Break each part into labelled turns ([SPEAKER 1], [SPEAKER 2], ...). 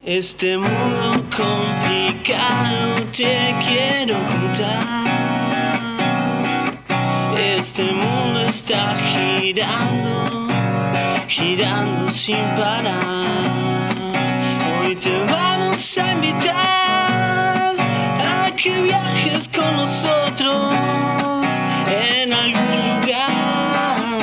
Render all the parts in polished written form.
[SPEAKER 1] Este mundo complicado te quiero contar. Este mundo está girando, girando sin parar. Hoy te vamos a invitar a que viajes con nosotros en algún lugar,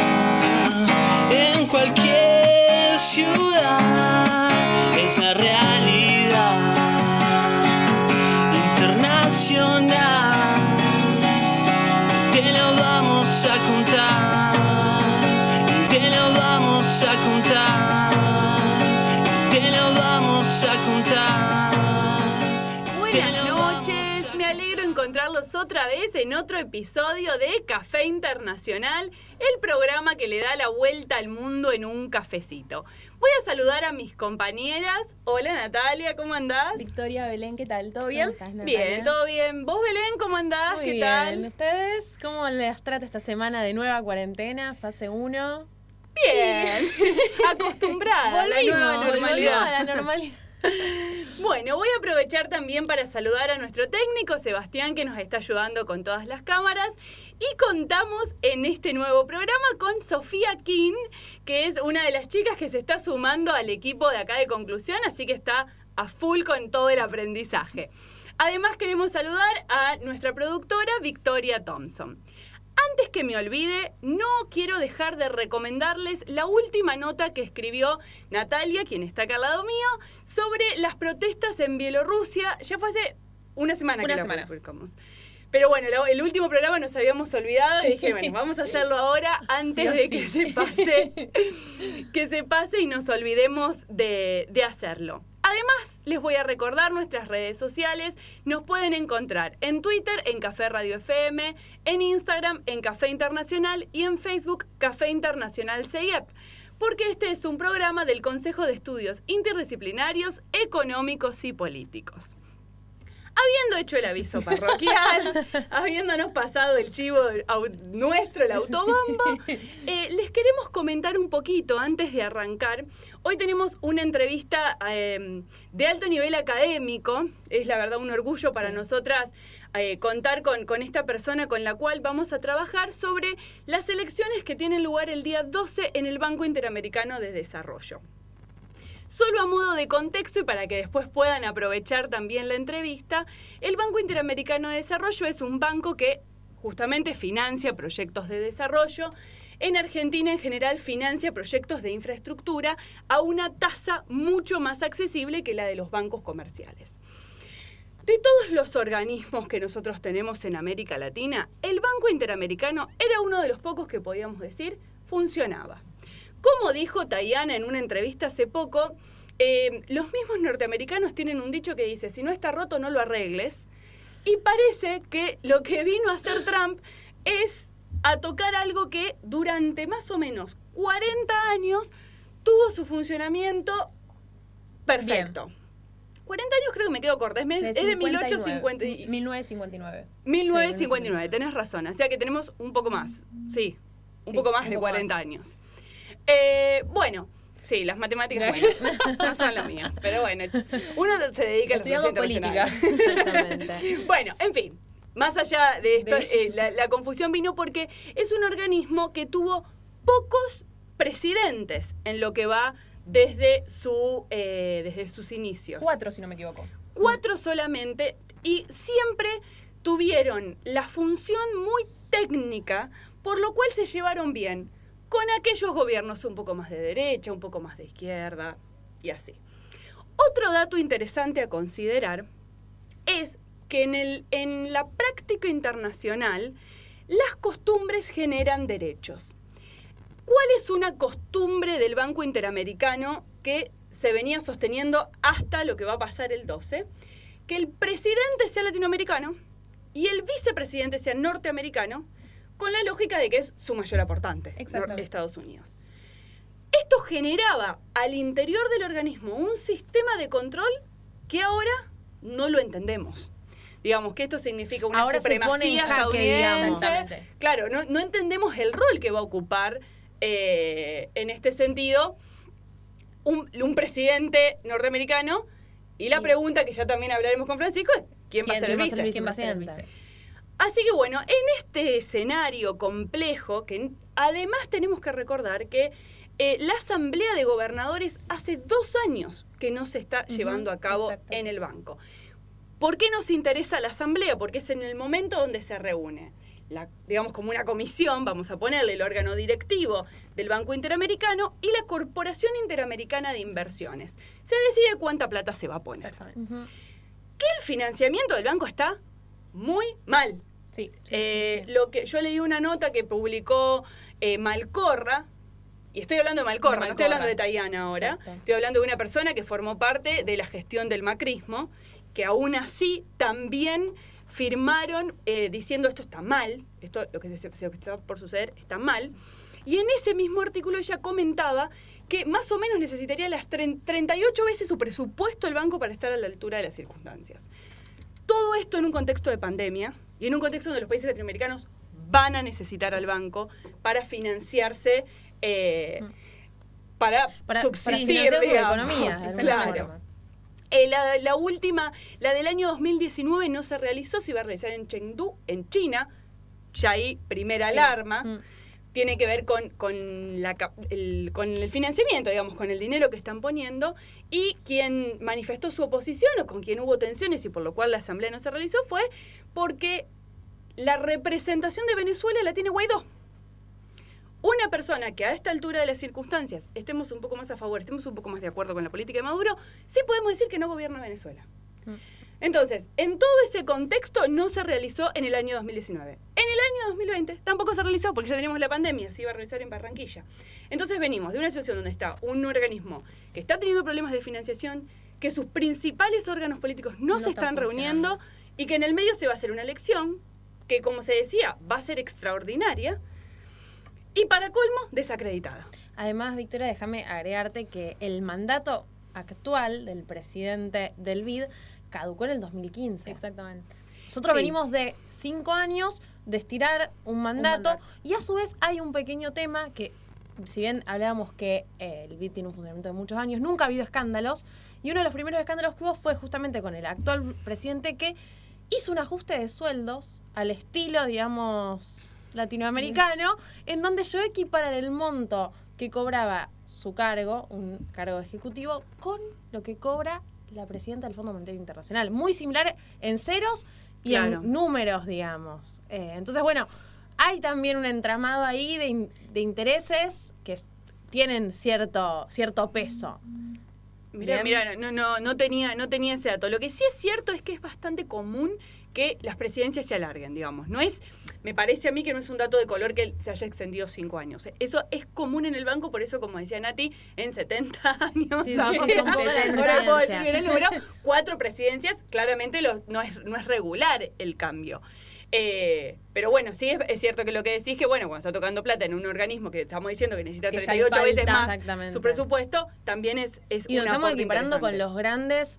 [SPEAKER 1] en cualquier ciudad. Es la realidad internacional. Te lo vamos a contar, te lo vamos a contar, te lo vamos a contar.
[SPEAKER 2] Buenas noches, me alegro encontrarlos otra vez en otro episodio de Café Internacional, el programa que le da la vuelta al mundo en un cafecito. Voy a saludar a mis compañeras. Hola Natalia, ¿cómo andás?
[SPEAKER 3] Victoria, Belén, ¿qué tal? ¿Todo bien?
[SPEAKER 4] ¿Cómo estás, Natalia?
[SPEAKER 2] Bien, todo bien. ¿Vos, Belén, cómo andás?
[SPEAKER 3] Muy
[SPEAKER 2] ¿Qué
[SPEAKER 3] bien.
[SPEAKER 2] tal?
[SPEAKER 3] ¿Ustedes cómo les trata esta semana de nueva cuarentena, fase 1?
[SPEAKER 2] Bien, acostumbrada a la nueva
[SPEAKER 3] Volvimos
[SPEAKER 2] normalidad.
[SPEAKER 3] a la normalidad.
[SPEAKER 2] Bueno, voy a aprovechar también para saludar a nuestro técnico, Sebastián, que nos está ayudando con todas las cámaras. Y contamos en este nuevo programa con Sofía King, que es una de las chicas que se está sumando al equipo de acá de Conclusión, así que está a full con todo el aprendizaje. Además, queremos saludar a nuestra productora, Victoria Thompson. Antes que me olvide, no quiero dejar de recomendarles la última nota que escribió Natalia, quien está acá al lado mío, sobre las protestas en Bielorrusia. Ya fue hace una semana que la publicamos. Pero bueno, el último programa nos habíamos olvidado y dije, bueno, vamos a hacerlo ahora antes de que se pase y nos olvidemos de hacerlo. Además, les voy a recordar nuestras redes sociales. Nos pueden encontrar en Twitter, en Café Radio FM, en Instagram, en Café Internacional y en Facebook, Café Internacional CIEP. Porque este es un programa del Consejo de Estudios Interdisciplinarios, Económicos y Políticos. Habiendo hecho el aviso parroquial, habiéndonos pasado el chivo nuestro, el autobombo, les queremos comentar un poquito antes de arrancar. Hoy tenemos una entrevista de alto nivel académico. Es la verdad un orgullo para nosotras contar con esta persona con la cual vamos a trabajar sobre las elecciones que tienen lugar el día 12 en el Banco Interamericano de Desarrollo. Solo a modo de contexto y para que después puedan aprovechar también la entrevista, el Banco Interamericano de Desarrollo es un banco que justamente financia proyectos de desarrollo. En Argentina en general financia proyectos de infraestructura a una tasa mucho más accesible que la de los bancos comerciales. De todos los organismos que nosotros tenemos en América Latina, el Banco Interamericano era uno de los pocos que podíamos decir funcionaba. Como dijo Tayana en una entrevista hace poco, los mismos norteamericanos tienen un dicho que dice, si no está roto, no lo arregles. Y parece que lo que vino a hacer Trump es a tocar algo que durante más o menos 40 años tuvo su funcionamiento perfecto. Bien. 40 años creo que me quedo corta, es de 1859.
[SPEAKER 3] 1959.
[SPEAKER 2] 1959, tenés razón, o sea que tenemos un poco más, un poco más de 40 años. Bueno, sí, las matemáticas no son lo mío, pero bueno, uno se dedica a los
[SPEAKER 3] estudiamos política.
[SPEAKER 2] Exactamente. Bueno, en fin, más allá de esto, la confusión vino porque es un organismo que tuvo pocos presidentes en lo que va desde sus inicios.
[SPEAKER 3] 4, si no me equivoco.
[SPEAKER 2] 4 solamente, y siempre tuvieron la función muy técnica, por lo cual se llevaron bien con aquellos gobiernos un poco más de derecha, un poco más de izquierda, y así. Otro dato interesante a considerar es que en la práctica internacional, las costumbres generan derechos. ¿Cuál es una costumbre del Banco Interamericano que se venía sosteniendo hasta lo que va a pasar el 12? Que el presidente sea latinoamericano y el vicepresidente sea norteamericano, con la lógica de que es su mayor aportante, Estados Unidos. Esto generaba al interior del organismo un sistema de control que ahora no lo entendemos. Digamos que esto significa una supremacía estadounidense. Claro, no entendemos el rol que va a ocupar en este sentido un presidente norteamericano Y la pregunta que ya también hablaremos con Francisco es ¿quién va a ser el vice?
[SPEAKER 3] ¿Quién va a ser el vice?
[SPEAKER 2] Así que bueno, en este escenario complejo, que además tenemos que recordar que la Asamblea de Gobernadores hace 2 años que no se está llevando a cabo en el banco. ¿Por qué nos interesa la Asamblea? Porque es en el momento donde se reúne, digamos como una comisión, vamos a ponerle el órgano directivo del Banco Interamericano y la Corporación Interamericana de Inversiones. Se decide cuánta plata se va a poner. Que el financiamiento del banco está muy mal.
[SPEAKER 3] Sí.
[SPEAKER 2] Lo que yo leí una nota que publicó Malcorra, y estoy hablando de Malcorra, no estoy hablando de Tayana ahora. Exacto. Estoy hablando de una persona que formó parte de la gestión del macrismo, que aún así también firmaron diciendo esto está mal, esto lo que se está por suceder está mal. Y en ese mismo artículo ella comentaba que más o menos necesitaría las 38 veces su presupuesto el banco para estar a la altura de las circunstancias. Todo esto en un contexto de pandemia y en un contexto donde los países latinoamericanos van a necesitar al banco para financiarse, para subsistir,
[SPEAKER 3] financiar su
[SPEAKER 2] digamos.
[SPEAKER 3] economía.
[SPEAKER 2] Claro. La última, la del año 2019 no se realizó, se iba a realizar en Chengdu, en China. Ya ahí, primera alarma. Tiene que ver con el financiamiento, digamos, con el dinero que están poniendo. Y quien manifestó su oposición o con quien hubo tensiones y por lo cual la asamblea no se realizó fue porque la representación de Venezuela la tiene Guaidó. Una persona que a esta altura de las circunstancias estemos un poco más a favor, estemos un poco más de acuerdo con la política de Maduro, sí podemos decir que no gobierna Venezuela. Entonces, en todo ese contexto no se realizó en el año 2019. En el año 2020 tampoco se realizó porque ya teníamos la pandemia, se iba a realizar en Barranquilla. Entonces venimos de una situación donde está un organismo que está teniendo problemas de financiación, que sus principales órganos políticos no se están reuniendo y que en el medio se va a hacer una elección que, como se decía, va a ser extraordinaria y para colmo, desacreditada.
[SPEAKER 3] Además, Victoria, déjame agregarte que el mandato actual del presidente del BID caducó en el 2015.
[SPEAKER 4] Exactamente.
[SPEAKER 3] Nosotros venimos de 5 años de estirar un mandato y a su vez hay un pequeño tema que, si bien hablábamos que el BID tiene un funcionamiento de muchos años, nunca ha habido escándalos y uno de los primeros escándalos que hubo fue justamente con el actual presidente que hizo un ajuste de sueldos al estilo, digamos, latinoamericano, en donde llegó a equiparar el monto que cobraba su cargo, un cargo ejecutivo, con lo que cobra la presidenta del Fondo Monetario Internacional. Muy similar en ceros y en números, digamos. Entonces, bueno, hay también un entramado ahí de intereses que tienen cierto peso.
[SPEAKER 2] Mirá, no tenía ese dato. Lo que sí es cierto es que es bastante común que las presidencias se alarguen, digamos. Me parece a mí que no es un dato de color que se haya extendido 5 años. Eso es común en el banco, por eso, como decía Nati, en 70 años, ahora puedo decir bien el número, 4 presidencias, claramente no es regular el cambio. Pero bueno, sí es cierto que lo que decís que, bueno, cuando está tocando plata en un organismo que estamos diciendo que necesita 38 veces más su presupuesto, también es
[SPEAKER 3] y
[SPEAKER 2] una
[SPEAKER 3] estamos equiparando con los grandes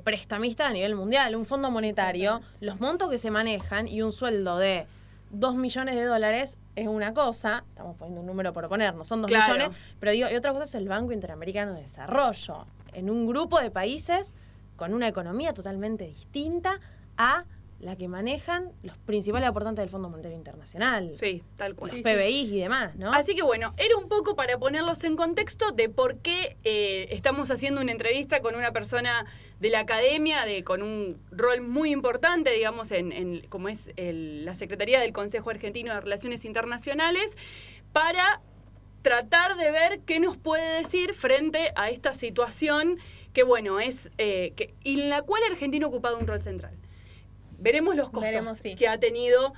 [SPEAKER 3] prestamistas a nivel mundial. Un fondo monetario, los montos que se manejan y un sueldo de $2 millones es una cosa, estamos poniendo un número por ponernos, son 2 millones, pero digo, y otra cosa es el Banco Interamericano de Desarrollo, en un grupo de países con una economía totalmente distinta a la que manejan los principales aportantes del Fondo Monetario Internacional.
[SPEAKER 2] Sí, tal cual.
[SPEAKER 3] Los PBI y demás, ¿no?
[SPEAKER 2] Así que bueno, era un poco para ponerlos en contexto de por qué estamos haciendo una entrevista con una persona de la academia, con un rol muy importante, digamos, como es la Secretaría del Consejo Argentino de Relaciones Internacionales, para tratar de ver qué nos puede decir frente a esta situación que, bueno, y en la cual Argentina ha ocupado un rol central. Veremos los costos que ha tenido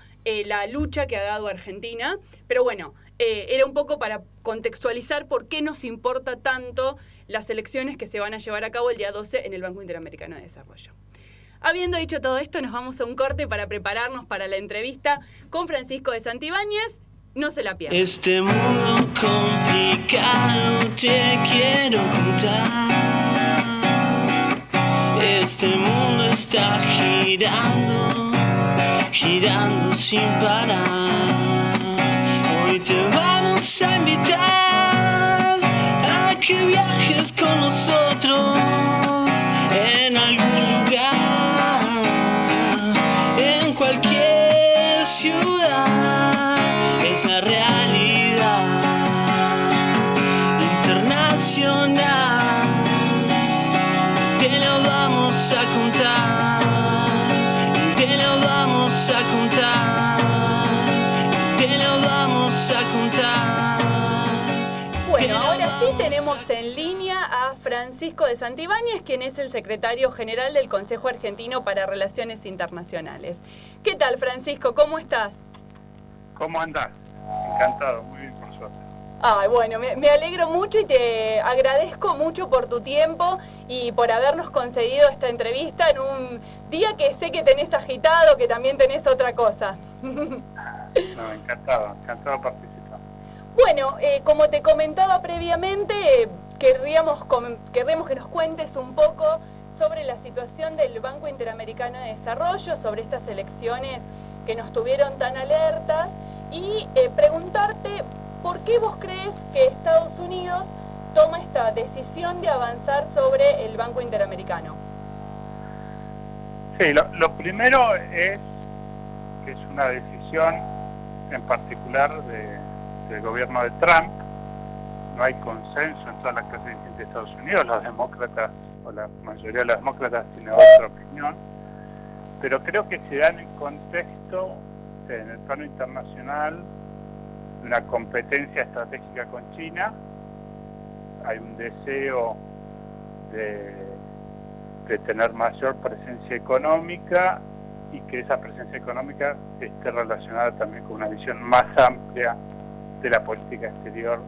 [SPEAKER 2] la lucha que ha dado Argentina, pero bueno, era un poco para contextualizar por qué nos importa tanto las elecciones que se van a llevar a cabo el día 12 en el Banco Interamericano de Desarrollo. Habiendo dicho todo esto, nos vamos a un corte para prepararnos para la entrevista con Francisco de Santibáñez. No se la pierdan.
[SPEAKER 1] Este mundo complicado te quiero contar. Este mundo está girando, girando sin parar. Hoy te vamos a invitar a que viajes con nosotros. en algún lugar, en cualquier ciudad, es la realidad internacional. Te lo vamos a contar, te lo vamos a contar, te lo vamos a contar.
[SPEAKER 2] Bueno, ahora sí tenemos en línea a Francisco de Santibáñez, quien es el secretario general del Consejo Argentino para Relaciones Internacionales. ¿Qué tal, Francisco? ¿Cómo estás?
[SPEAKER 4] ¿Cómo andás? Encantado, muy bien, por suerte.
[SPEAKER 2] Ay, bueno, me alegro mucho y te agradezco mucho por tu tiempo y por habernos concedido esta entrevista en un día que sé que tenés agitado, que también tenés otra cosa.
[SPEAKER 4] No, encantado participar.
[SPEAKER 2] Bueno, como te comentaba previamente, querríamos que nos cuentes un poco sobre la situación del Banco Interamericano de Desarrollo, sobre estas elecciones que nos tuvieron tan alertas y preguntarte por qué vos crees que Estados Unidos toma esta decisión de avanzar sobre el Banco Interamericano.
[SPEAKER 4] Sí, lo primero es que es una decisión en particular del gobierno de Trump. No hay consenso en toda la clase dirigente de Estados Unidos. Los demócratas, o la mayoría de los demócratas, tienen otra opinión. Pero creo que se da en el contexto, en el plano internacional, de una competencia estratégica con China. Hay un deseo de tener mayor presencia económica y que esa presencia económica esté relacionada también con una visión más amplia de la política exterior,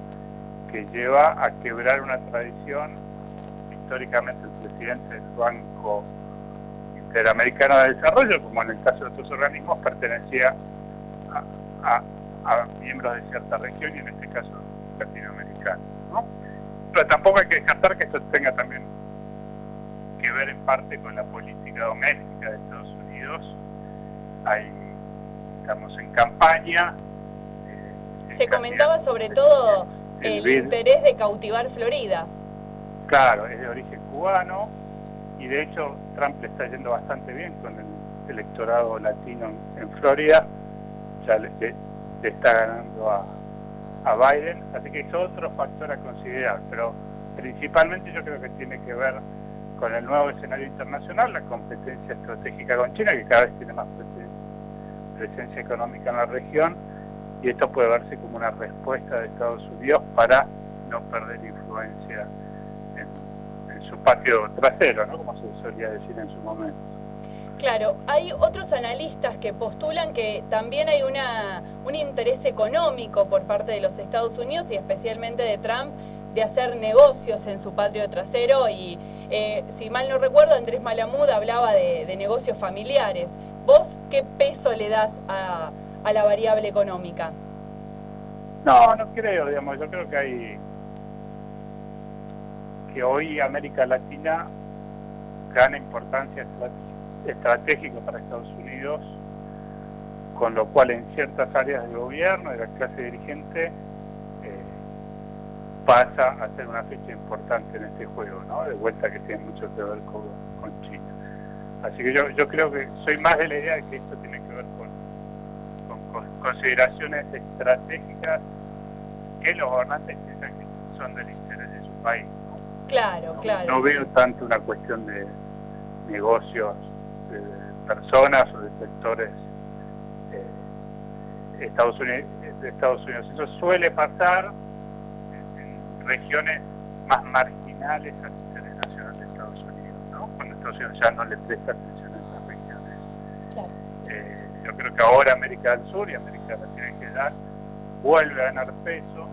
[SPEAKER 4] que lleva a quebrar una tradición. Históricamente el presidente del Banco Interamericano de Desarrollo, como en el caso de otros organismos, pertenecía a miembros de cierta región y en este caso latinoamericanos, ¿no? Pero tampoco hay que descartar que esto tenga también que ver en parte con la política doméstica de Estados Unidos. Estamos en campaña.
[SPEAKER 2] Se comentaba sobre todo el interés de cautivar Florida.
[SPEAKER 4] Claro, es de origen cubano y de hecho Trump le está yendo bastante bien con el electorado latino en Florida. Ya le está ganando a Biden, así que es otro factor a considerar, pero principalmente yo creo que tiene que ver con el nuevo escenario internacional, la competencia estratégica con China, que cada vez tiene más presencia económica en la región, y esto puede verse como una respuesta de Estados Unidos para no perder influencia en su patio trasero, ¿no? Como se solía decir en su momento.
[SPEAKER 2] Claro, hay otros analistas que postulan que también hay un interés económico por parte de los Estados Unidos y especialmente de Trump de hacer negocios en su patio trasero y, si mal no recuerdo, Andrés Malamud hablaba de negocios familiares. ¿Vos qué peso le das a la variable económica?
[SPEAKER 4] No creo, digamos, yo creo que hoy América Latina gana importancia estratégico para Estados Unidos, con lo cual en ciertas áreas del gobierno, de la clase dirigente, pasa a ser una fecha importante en este juego, ¿no? De vuelta, que tiene mucho que ver con China. Así que yo creo que soy más de la idea de que esto tiene que ver con consideraciones estratégicas que los gobernantes piensan que son del interés de su país, ¿no?
[SPEAKER 2] Claro.
[SPEAKER 4] No veo tanto una cuestión de negocios de personas o de sectores de Estados Unidos. Eso suele pasar en regiones más marginales al interés nacional de Estados Unidos, ¿no? Cuando Estados Unidos ya no le presta atención a esas regiones. Claro. Yo creo que ahora América del Sur y América Latina en general vuelve a ganar peso,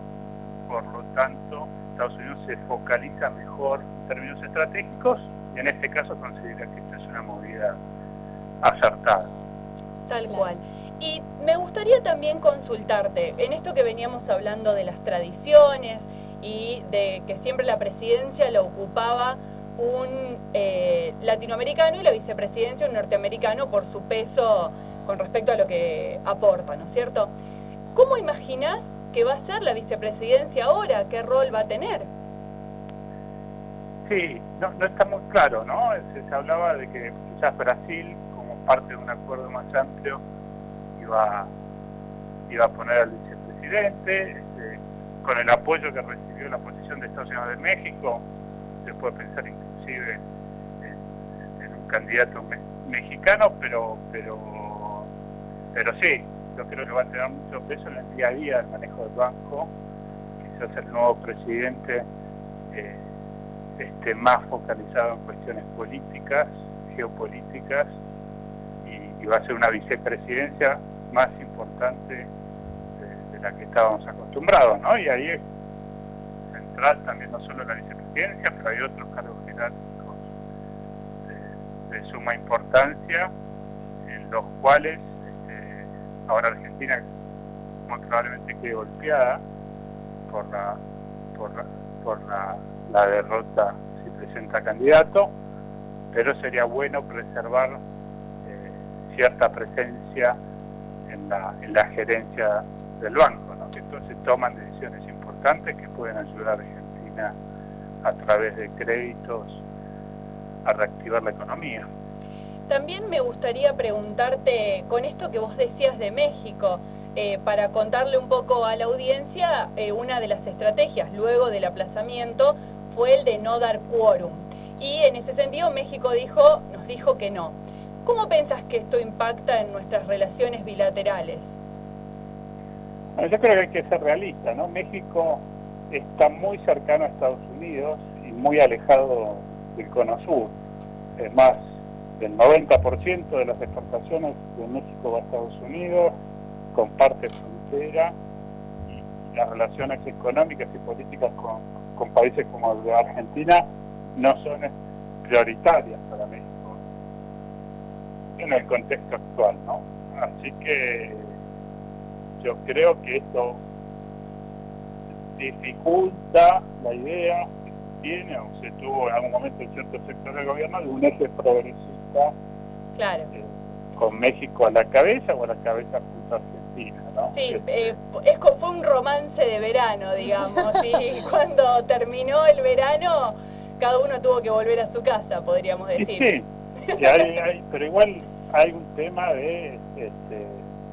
[SPEAKER 4] por lo tanto Estados Unidos se focaliza mejor en términos estratégicos y en este caso considera que esta es una movida acertada.
[SPEAKER 2] Tal cual. Y me gustaría también consultarte, en esto que veníamos hablando de las tradiciones y de que siempre la presidencia la ocupaba un latinoamericano y la vicepresidencia un norteamericano por su peso con respecto a lo que aporta, ¿no es cierto? ¿Cómo imaginás que va a ser la vicepresidencia ahora? ¿Qué rol va a tener?
[SPEAKER 4] Sí, no está muy claro, ¿no? Se hablaba de que quizás Brasil, como parte de un acuerdo más amplio, iba a poner al vicepresidente, con el apoyo que recibió la posición de Estados Unidos de México, se puede pensar inclusive en un candidato mexicano, pero sí, yo creo que va a tener mucho peso en el día a día el manejo del banco. Quizás el nuevo presidente esté más focalizado en cuestiones políticas, geopolíticas, y va a ser una vicepresidencia más importante de la que estábamos acostumbrados, ¿no? Y ahí es central también no solo la vicepresidencia, pero hay otros cargos jerárquicos de suma importancia, en los cuales ahora Argentina muy probablemente quede golpeada por la derrota si presenta candidato, pero sería bueno preservar cierta presencia en la gerencia del banco, ¿no? Que entonces toman decisiones importantes que pueden ayudar a Argentina a través de créditos a reactivar la economía.
[SPEAKER 2] También me gustaría preguntarte, con esto que vos decías de México, para contarle un poco a la audiencia, una de las estrategias luego del aplazamiento fue el de no dar quórum. Y en ese sentido México nos dijo que no. ¿Cómo pensás que esto impacta en nuestras relaciones bilaterales?
[SPEAKER 4] Bueno, yo creo que hay que ser realista, ¿no? México está muy cercano a Estados Unidos y muy alejado del Cono Sur. Es más, el 90% de las exportaciones de México va a Estados Unidos, comparte frontera, y las relaciones económicas y políticas con países como el de Argentina no son prioritarias para México en el contexto actual, ¿no? Así que yo creo que esto dificulta la idea que se tiene o se tuvo en algún momento en cierto sector del gobierno de un eje progresista,
[SPEAKER 2] claro,
[SPEAKER 4] con México a la cabeza o a la cabeza junto a Argentina, ¿no?
[SPEAKER 2] Sí, fue un romance de verano, digamos, y cuando terminó el verano cada uno tuvo que volver a su casa, podríamos decir.
[SPEAKER 4] Sí, pero igual hay un tema de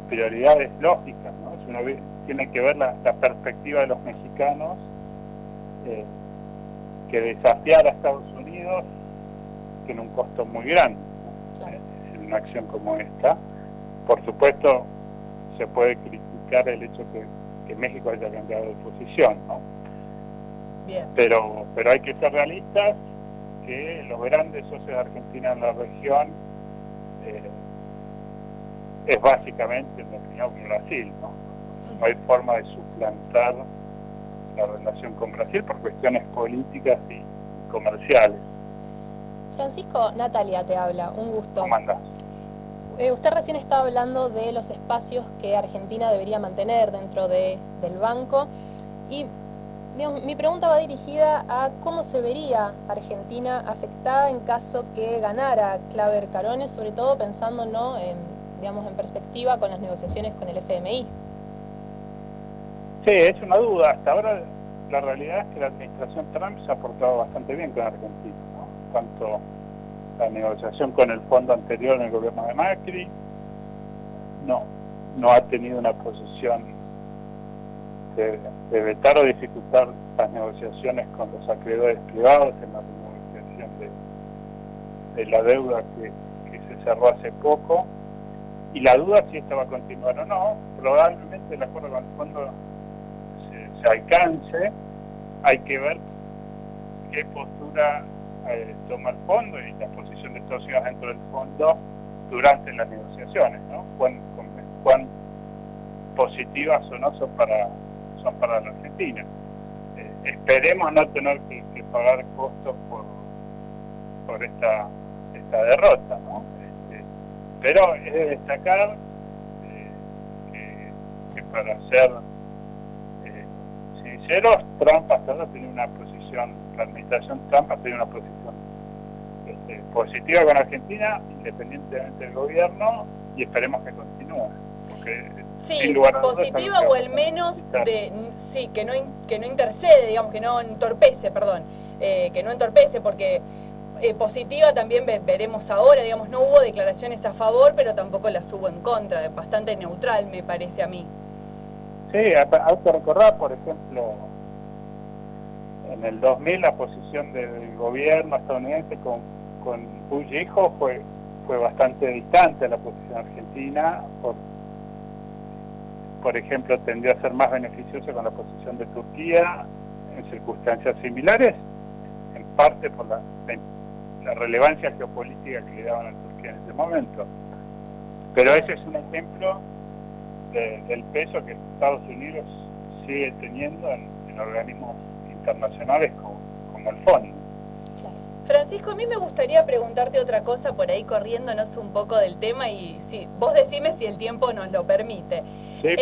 [SPEAKER 4] prioridades lógicas, ¿no? Si uno tiene que ver la perspectiva de los mexicanos, que desafiar a Estados Unidos tiene un costo muy grande, ¿no? Claro. En una acción como esta. Por supuesto, se puede criticar el hecho que México haya cambiado de posición, ¿no?
[SPEAKER 2] Bien.
[SPEAKER 4] Pero hay que ser realistas, que los grandes socios de Argentina en la región es básicamente, en mi opinión, Brasil, ¿no? No hay forma de suplantar la relación con Brasil por cuestiones políticas y comerciales.
[SPEAKER 5] Francisco, Natalia te habla, un gusto.
[SPEAKER 4] ¿Cómo andás?
[SPEAKER 5] Usted recién estaba hablando de los espacios que Argentina debería mantener dentro del banco y digamos, mi pregunta va dirigida a cómo se vería Argentina afectada en caso que ganara Claver Carones, sobre todo pensando, ¿no?, en perspectiva con las negociaciones con el FMI.
[SPEAKER 4] Sí, es una duda. Hasta ahora la realidad es que la administración Trump se ha portado bastante bien con Argentina, ¿no? Tanto la negociación con el fondo anterior en el gobierno de Macri no ha tenido una posición de vetar o dificultar las negociaciones con los acreedores privados en la renegociación de la deuda que se cerró hace poco. Y la duda si esto va a continuar o no, probablemente el acuerdo con el fondo se alcance. Hay que ver qué postura toma el fondo y la posición de Estados Unidos dentro del fondo durante las negociaciones, ¿no? Cuán positivas o no son para la Argentina. Esperemos no tener que pagar costos por esta derrota, ¿no? Pero es de destacar que para ser sinceros, Trump hasta ahora tiene una posición, la administración Trump ha tenido una posición positiva con Argentina, independientemente del gobierno, y esperemos que continúe. Porque,
[SPEAKER 2] sí, positiva o al menos que no intercede, digamos, que no entorpece, perdón. que no entorpece, porque positiva también veremos ahora, digamos, no hubo declaraciones a favor, pero tampoco las hubo en contra, bastante neutral me parece a mí.
[SPEAKER 4] Sí, hay que recordar, por ejemplo, en el 2000 la posición del gobierno estadounidense con Bush hijo fue bastante distante a la posición argentina. Por ejemplo, tendría a ser más beneficiosa con la posición de Turquía en circunstancias similares, en parte por la relevancia geopolítica que le daban a Turquía en ese momento. Pero ese es un ejemplo del peso que Estados Unidos sigue teniendo en organismos internacionales como el FONI.
[SPEAKER 2] Francisco, a mí me gustaría preguntarte otra cosa por ahí corriéndonos un poco del tema y si vos decime si el tiempo nos lo permite.
[SPEAKER 4] Sí.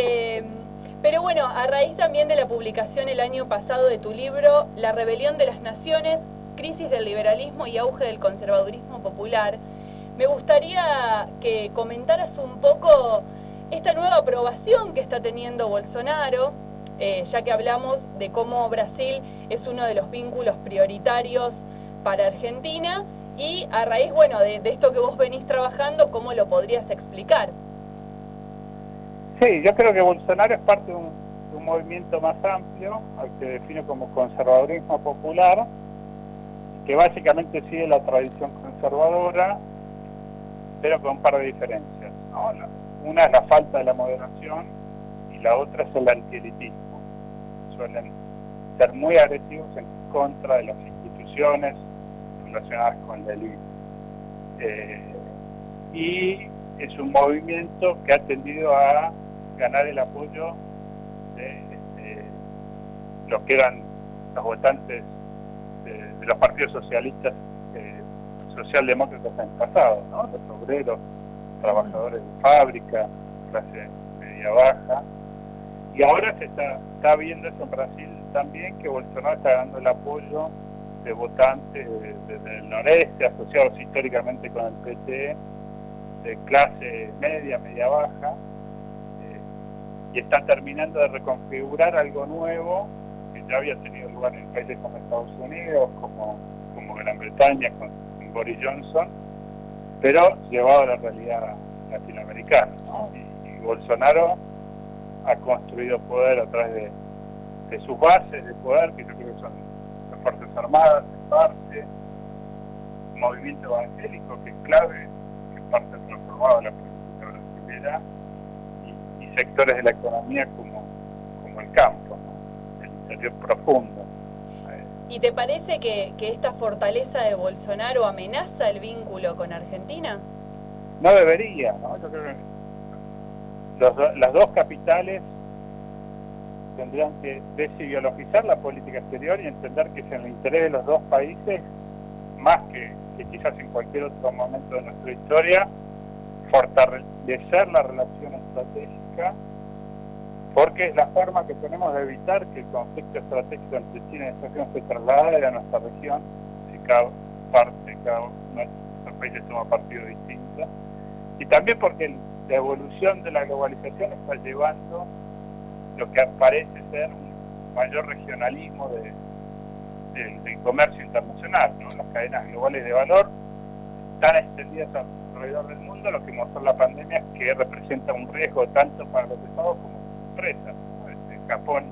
[SPEAKER 2] Pero bueno, a raíz también de la publicación el año pasado de tu libro La rebelión de las naciones, crisis del liberalismo y auge del conservadurismo popular, me gustaría que comentaras un poco esta nueva aprobación que está teniendo Bolsonaro, ya que hablamos de cómo Brasil es uno de los vínculos prioritarios para Argentina y a raíz, bueno, de esto que vos venís trabajando, ¿cómo lo podrías explicar?
[SPEAKER 4] Sí, yo creo que Bolsonaro es parte de un movimiento más amplio, al que define como conservadurismo popular, que básicamente sigue la tradición conservadora, pero con un par de diferencias, ¿no? Una es la falta de la moderación y la otra es el antielitismo. Suelen ser muy agresivos en contra de las instituciones relacionadas con la élite. Y es un movimiento que ha tendido a ganar el apoyo de los que eran los votantes de los partidos socialistas, socialdemócratas en el pasado, ¿no? Los obreros, trabajadores de fábrica, clase media baja. Y ahora se está viendo eso en Brasil también, que Bolsonaro está dando el apoyo de votantes del noreste, asociados históricamente con el PT, de clase media, media baja, y están terminando de reconfigurar algo nuevo que ya había tenido lugar en países como Estados Unidos, como Gran Bretaña, con Boris Johnson, pero llevado a la realidad latinoamericana, ¿no? Y Bolsonaro ha construido poder a través de sus bases de poder, que yo creo que son las Fuerzas Armadas, en parte, un movimiento evangélico que es clave, que en parte ha transformado la política brasileña, y sectores de la economía como el campo, ¿no? El interior profundo.
[SPEAKER 2] ¿Y te parece que esta fortaleza de Bolsonaro amenaza el vínculo con Argentina?
[SPEAKER 4] No debería, ¿no? Yo creo que las dos capitales tendrían que desideologizar la política exterior y entender que es en el interés de los dos países, más que quizás en cualquier otro momento de nuestra historia, fortalecer la relación estratégica, porque es la forma que tenemos de evitar que el conflicto estratégico entre China y Estados Unidos se traslade a nuestra región, si cada uno de nuestros países toma partido distinto, y también porque la evolución de la globalización está llevando lo que parece ser un mayor regionalismo del comercio internacional, ¿no? Las cadenas globales de valor están extendidas alrededor del mundo, lo que mostró la pandemia es que representa un riesgo tanto para los estados como para las empresas, ¿no? Japón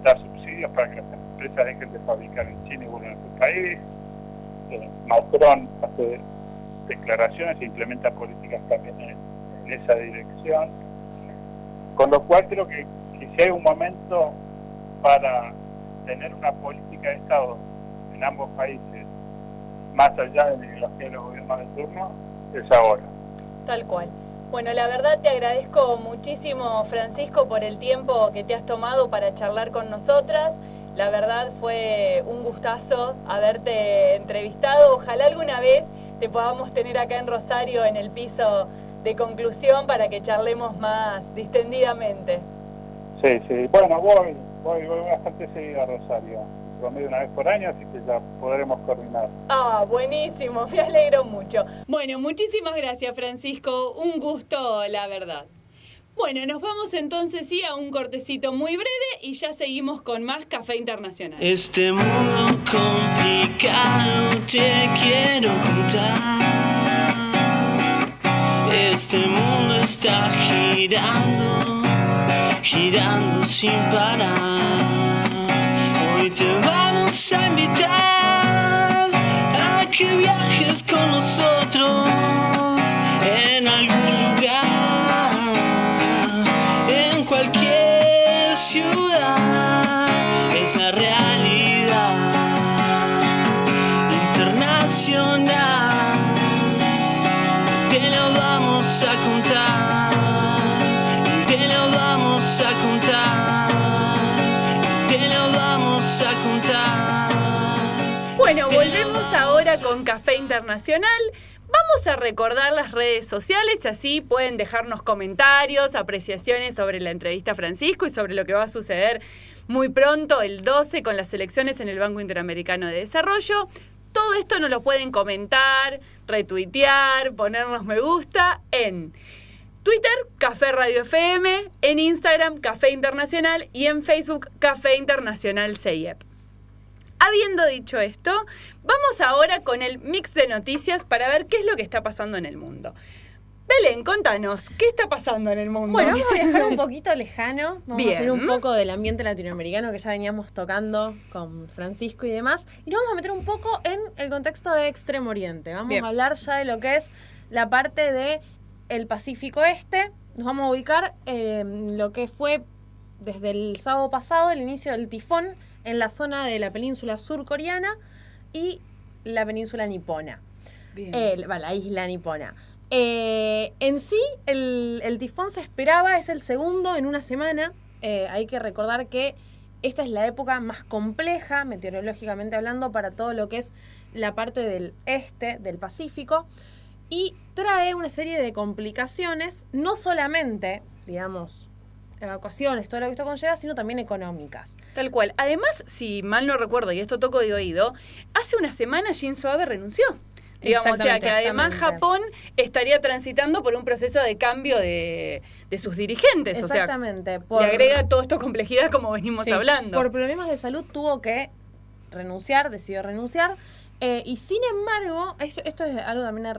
[SPEAKER 4] da subsidios para que las empresas dejen de fabricar en China y vuelvan a su país. Macron hace declaraciones e implementa políticas también en esa dirección, con lo cual creo que si hay un momento para tener una política de Estado en ambos países, más allá de la ideología de los gobiernos de turno, es ahora.
[SPEAKER 2] Tal cual. Bueno, la verdad te agradezco muchísimo, Francisco, por el tiempo que te has tomado para charlar con nosotras. La verdad fue un gustazo haberte entrevistado. Ojalá alguna vez te podamos tener acá en Rosario en el piso de conclusión para que charlemos más distendidamente.
[SPEAKER 4] Sí, sí. Bueno, voy bastante seguido a Rosario, promedio una vez por año, así que ya podremos coordinar.
[SPEAKER 2] Ah, buenísimo, me alegro mucho. Bueno, muchísimas gracias, Francisco. Un gusto, la verdad. Bueno, nos vamos entonces a un cortecito muy breve y ya seguimos con más Café Internacional.
[SPEAKER 1] Este mundo complicado te quiero contar. Este mundo está girando, girando sin parar. Hoy te vamos a invitar a que viajes con nosotros en algún lugar, en cualquier ciudad. Es la realidad internacional. Te lo vamos a contar, te lo vamos a contar, te lo vamos a contar.
[SPEAKER 2] Bueno, volvemos ahora con Café Internacional. Vamos a recordar las redes sociales, así pueden dejarnos comentarios, apreciaciones sobre la entrevista a Francisco y sobre lo que va a suceder muy pronto, el 12, con las elecciones en el Banco Interamericano de Desarrollo. Todo esto nos lo pueden comentar, retuitear, ponernos me gusta en Twitter, Café Radio FM, en Instagram, Café Internacional y en Facebook, Café Internacional CIEP. Habiendo dicho esto, vamos ahora con el mix de noticias para ver qué es lo que está pasando en el mundo. Belén, contanos, ¿qué está pasando en el mundo?
[SPEAKER 3] Bueno, vamos a viajar un poquito lejano. Vamos
[SPEAKER 2] Bien.
[SPEAKER 3] a hacer un poco del ambiente latinoamericano que ya veníamos tocando con Francisco y demás. Y nos vamos a meter un poco en el contexto de Extremo Oriente. Vamos
[SPEAKER 2] Bien.
[SPEAKER 3] a hablar ya de lo que es la parte del Pacífico Este. Nos vamos a ubicar en lo que fue desde el sábado pasado el inicio del tifón en la zona de la península surcoreana y la península nipona.
[SPEAKER 2] Bien.
[SPEAKER 3] La isla nipona. En sí, el tifón se esperaba, es el segundo en una semana. Hay que recordar que esta es la época más compleja, meteorológicamente hablando, para todo lo que es la parte del este del Pacífico. Y trae una serie de complicaciones, no solamente, digamos, evacuaciones, todo lo que esto conlleva, sino también económicas.
[SPEAKER 2] Tal cual. Además, si mal no recuerdo, y esto toco de oído, hace una semana Shinzo Abe renunció. Digamos, o sea, que además Japón estaría transitando por un proceso de cambio de sus dirigentes.
[SPEAKER 3] Exactamente.
[SPEAKER 2] O sea, le agrega todo esto complejidad como venimos hablando.
[SPEAKER 3] Por problemas de salud tuvo que renunciar, decidió renunciar. Y sin embargo, esto es algo también a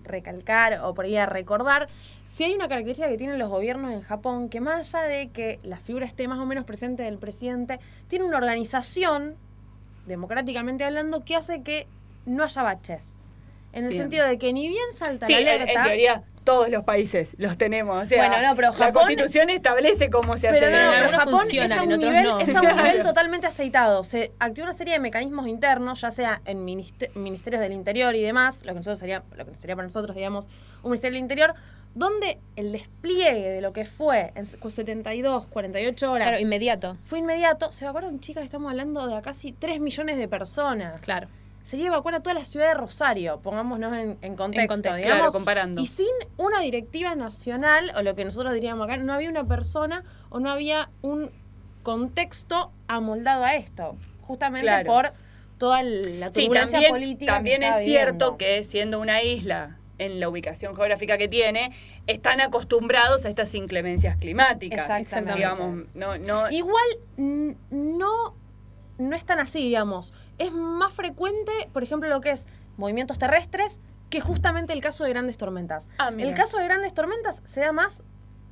[SPEAKER 3] recalcar o por ahí a recordar. Si hay una característica que tienen los gobiernos en Japón, que más allá de que la figura esté más o menos presente del presidente, tiene una organización, democráticamente hablando, que hace que no haya baches. En el sentido de que ni bien salta
[SPEAKER 2] sí,
[SPEAKER 3] la alerta...
[SPEAKER 2] en teoría todos los países los tenemos. O sea,
[SPEAKER 3] bueno, no, pero
[SPEAKER 2] la
[SPEAKER 3] Japón,
[SPEAKER 2] Constitución establece cómo se hace.
[SPEAKER 3] pero
[SPEAKER 2] el
[SPEAKER 3] Japón
[SPEAKER 6] funcionan,
[SPEAKER 3] es a un
[SPEAKER 6] en otros
[SPEAKER 3] nivel,
[SPEAKER 6] no.
[SPEAKER 3] es a un nivel totalmente aceitado. Se activó una serie de mecanismos internos, ya sea en ministerios del interior y demás, lo que sería para nosotros, digamos, un ministerio del interior, donde el despliegue de lo que fue en 72, 48 horas
[SPEAKER 6] Claro, inmediato.
[SPEAKER 3] fue inmediato. Se evacuaron, chicas, estamos hablando de a casi 3 millones de personas.
[SPEAKER 6] Claro.
[SPEAKER 3] Sería evacuar a toda la ciudad de Rosario, pongámonos en contexto, digamos.
[SPEAKER 2] Claro, comparando.
[SPEAKER 3] Y sin una directiva nacional, o lo que nosotros diríamos acá, no había una persona o no había un contexto amoldado a esto. Justamente
[SPEAKER 2] Claro.
[SPEAKER 3] por toda la turbulencia política.
[SPEAKER 2] También
[SPEAKER 3] que
[SPEAKER 2] es
[SPEAKER 3] estaba
[SPEAKER 2] cierto
[SPEAKER 3] viviendo.
[SPEAKER 2] que siendo una isla en la ubicación geográfica que tiene, están acostumbrados a estas inclemencias climáticas.
[SPEAKER 3] Exactamente.
[SPEAKER 2] Digamos, no,
[SPEAKER 3] Igual no es tan así, digamos. Es más frecuente, por ejemplo, lo que es movimientos terrestres que justamente el caso de grandes tormentas.
[SPEAKER 2] mira.
[SPEAKER 3] El caso de grandes tormentas se da más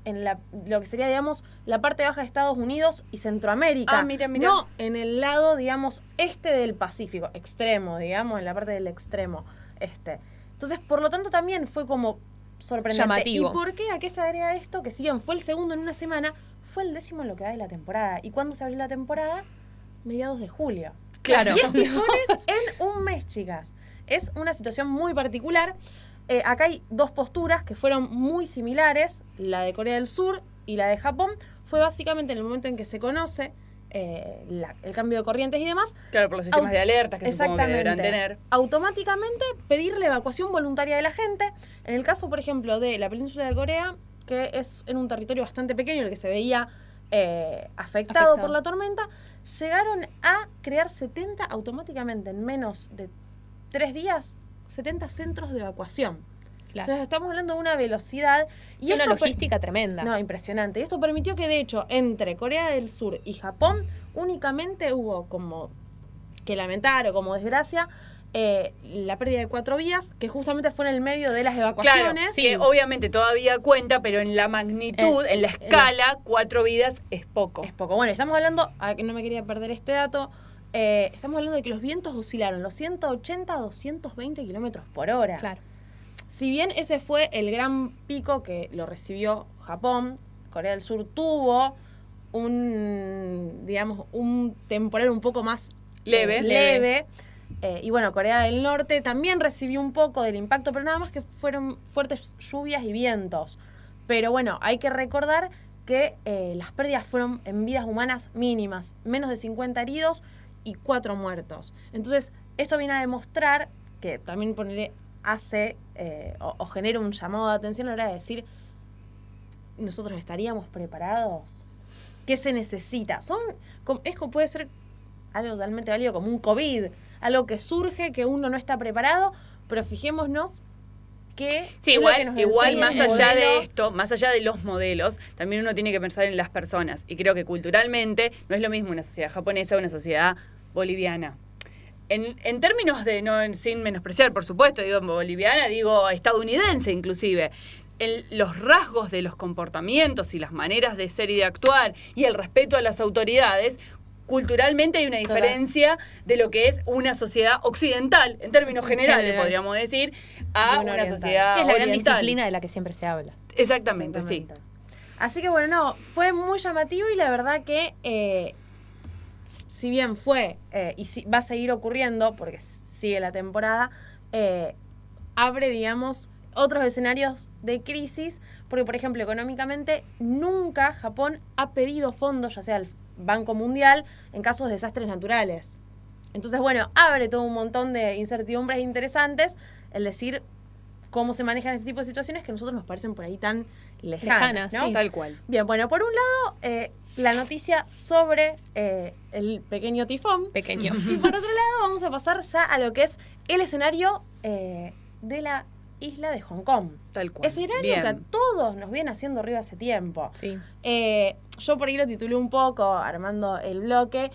[SPEAKER 3] en lo que sería, digamos, la parte baja de Estados Unidos y Centroamérica.
[SPEAKER 2] Mira.
[SPEAKER 3] No en el lado, digamos, este del Pacífico, extremo, digamos, en la parte del extremo este. Entonces, por lo tanto, también fue como sorprendente.
[SPEAKER 6] Llamativo.
[SPEAKER 3] ¿Y por qué? ¿A qué se agrega esto? Que si bien fue el segundo en una semana, fue el 10º en lo que va de la temporada. ¿Y cuándo se abrió la temporada? Mediados de julio.
[SPEAKER 2] Claro.
[SPEAKER 3] 10 tifones en un mes, chicas. Es una situación muy particular. Acá hay dos posturas que fueron muy similares. La de Corea del Sur y la de Japón. Fue básicamente en el momento en que se conoce el cambio de corrientes y demás.
[SPEAKER 2] Claro, por los sistemas de alertas que supongo que deberán tener.
[SPEAKER 3] Automáticamente pedir la evacuación voluntaria de la gente. En el caso, por ejemplo, de la península de Corea, que es en un territorio bastante pequeño, el que se veía afectado por la tormenta, llegaron a crear 70 automáticamente en menos de 3 días, 70 centros de evacuación.
[SPEAKER 5] Claro.
[SPEAKER 3] Entonces estamos hablando de una velocidad
[SPEAKER 5] Y una
[SPEAKER 3] esto
[SPEAKER 5] logística tremenda.
[SPEAKER 3] No, impresionante. Y esto permitió que, de hecho, entre Corea del Sur y Japón únicamente hubo como que lamentar o como desgracia la pérdida de 4 vías, que justamente fue en el medio de las evacuaciones.
[SPEAKER 2] Claro, sí, obviamente todavía cuenta, pero en la magnitud, en la escala, 4 vidas es poco.
[SPEAKER 3] Es poco. Bueno, estamos hablando, que no me quería perder este dato, estamos hablando de que los vientos oscilaron los 180 a 220 kilómetros por hora.
[SPEAKER 5] Claro.
[SPEAKER 3] Si bien ese fue el gran pico que lo recibió Japón, Corea del Sur tuvo un temporal un poco más leve. Y bueno, Corea del Norte también recibió un poco del impacto, pero nada más que fueron fuertes lluvias y vientos. Pero bueno, hay que recordar que las pérdidas fueron en vidas humanas mínimas, menos de 50 heridos y 4 muertos. Entonces, esto viene a demostrar que también hace o genera un llamado de atención a la hora de decir, ¿nosotros estaríamos preparados? ¿Qué se necesita? Puede ser algo totalmente válido como un COVID, algo que surge, que uno no está preparado, pero fijémonos que...
[SPEAKER 2] Sí, igual más allá de esto, más allá de los modelos, también uno tiene que pensar en las personas. Y creo que culturalmente no es lo mismo una sociedad japonesa o una sociedad boliviana. En términos de, sin menospreciar, por supuesto, digo boliviana, digo estadounidense inclusive, los rasgos de los comportamientos y las maneras de ser y de actuar y el respeto a las autoridades, culturalmente hay una diferencia de lo que es una sociedad occidental, en términos generales, podríamos decir, a una sociedad
[SPEAKER 5] es la gran
[SPEAKER 2] oriental.
[SPEAKER 5] disciplina de la que siempre se habla.
[SPEAKER 2] Exactamente, sí.
[SPEAKER 3] Así que bueno, fue muy llamativo y la verdad que si bien fue va a seguir ocurriendo, porque sigue la temporada, abre, digamos, otros escenarios de crisis, porque por ejemplo, económicamente nunca Japón ha pedido fondos, ya sea al Banco Mundial, en casos de desastres naturales. Entonces, bueno, abre todo un montón de incertidumbres interesantes el decir cómo se manejan este tipo de situaciones que a nosotros nos parecen por ahí tan lejanas, ¿no?
[SPEAKER 2] Sí. Tal cual.
[SPEAKER 3] Bien, bueno, por un lado, la noticia sobre el pequeño tifón.
[SPEAKER 5] Pequeño.
[SPEAKER 3] Y por otro lado, vamos a pasar ya a lo que es el escenario de la isla de Hong Kong.
[SPEAKER 2] Tal cual.
[SPEAKER 3] Escenario
[SPEAKER 2] Bien.
[SPEAKER 3] que a todos nos viene haciendo ruido hace tiempo.
[SPEAKER 5] Sí.
[SPEAKER 3] Yo por ahí lo titulé un poco, armando el bloque,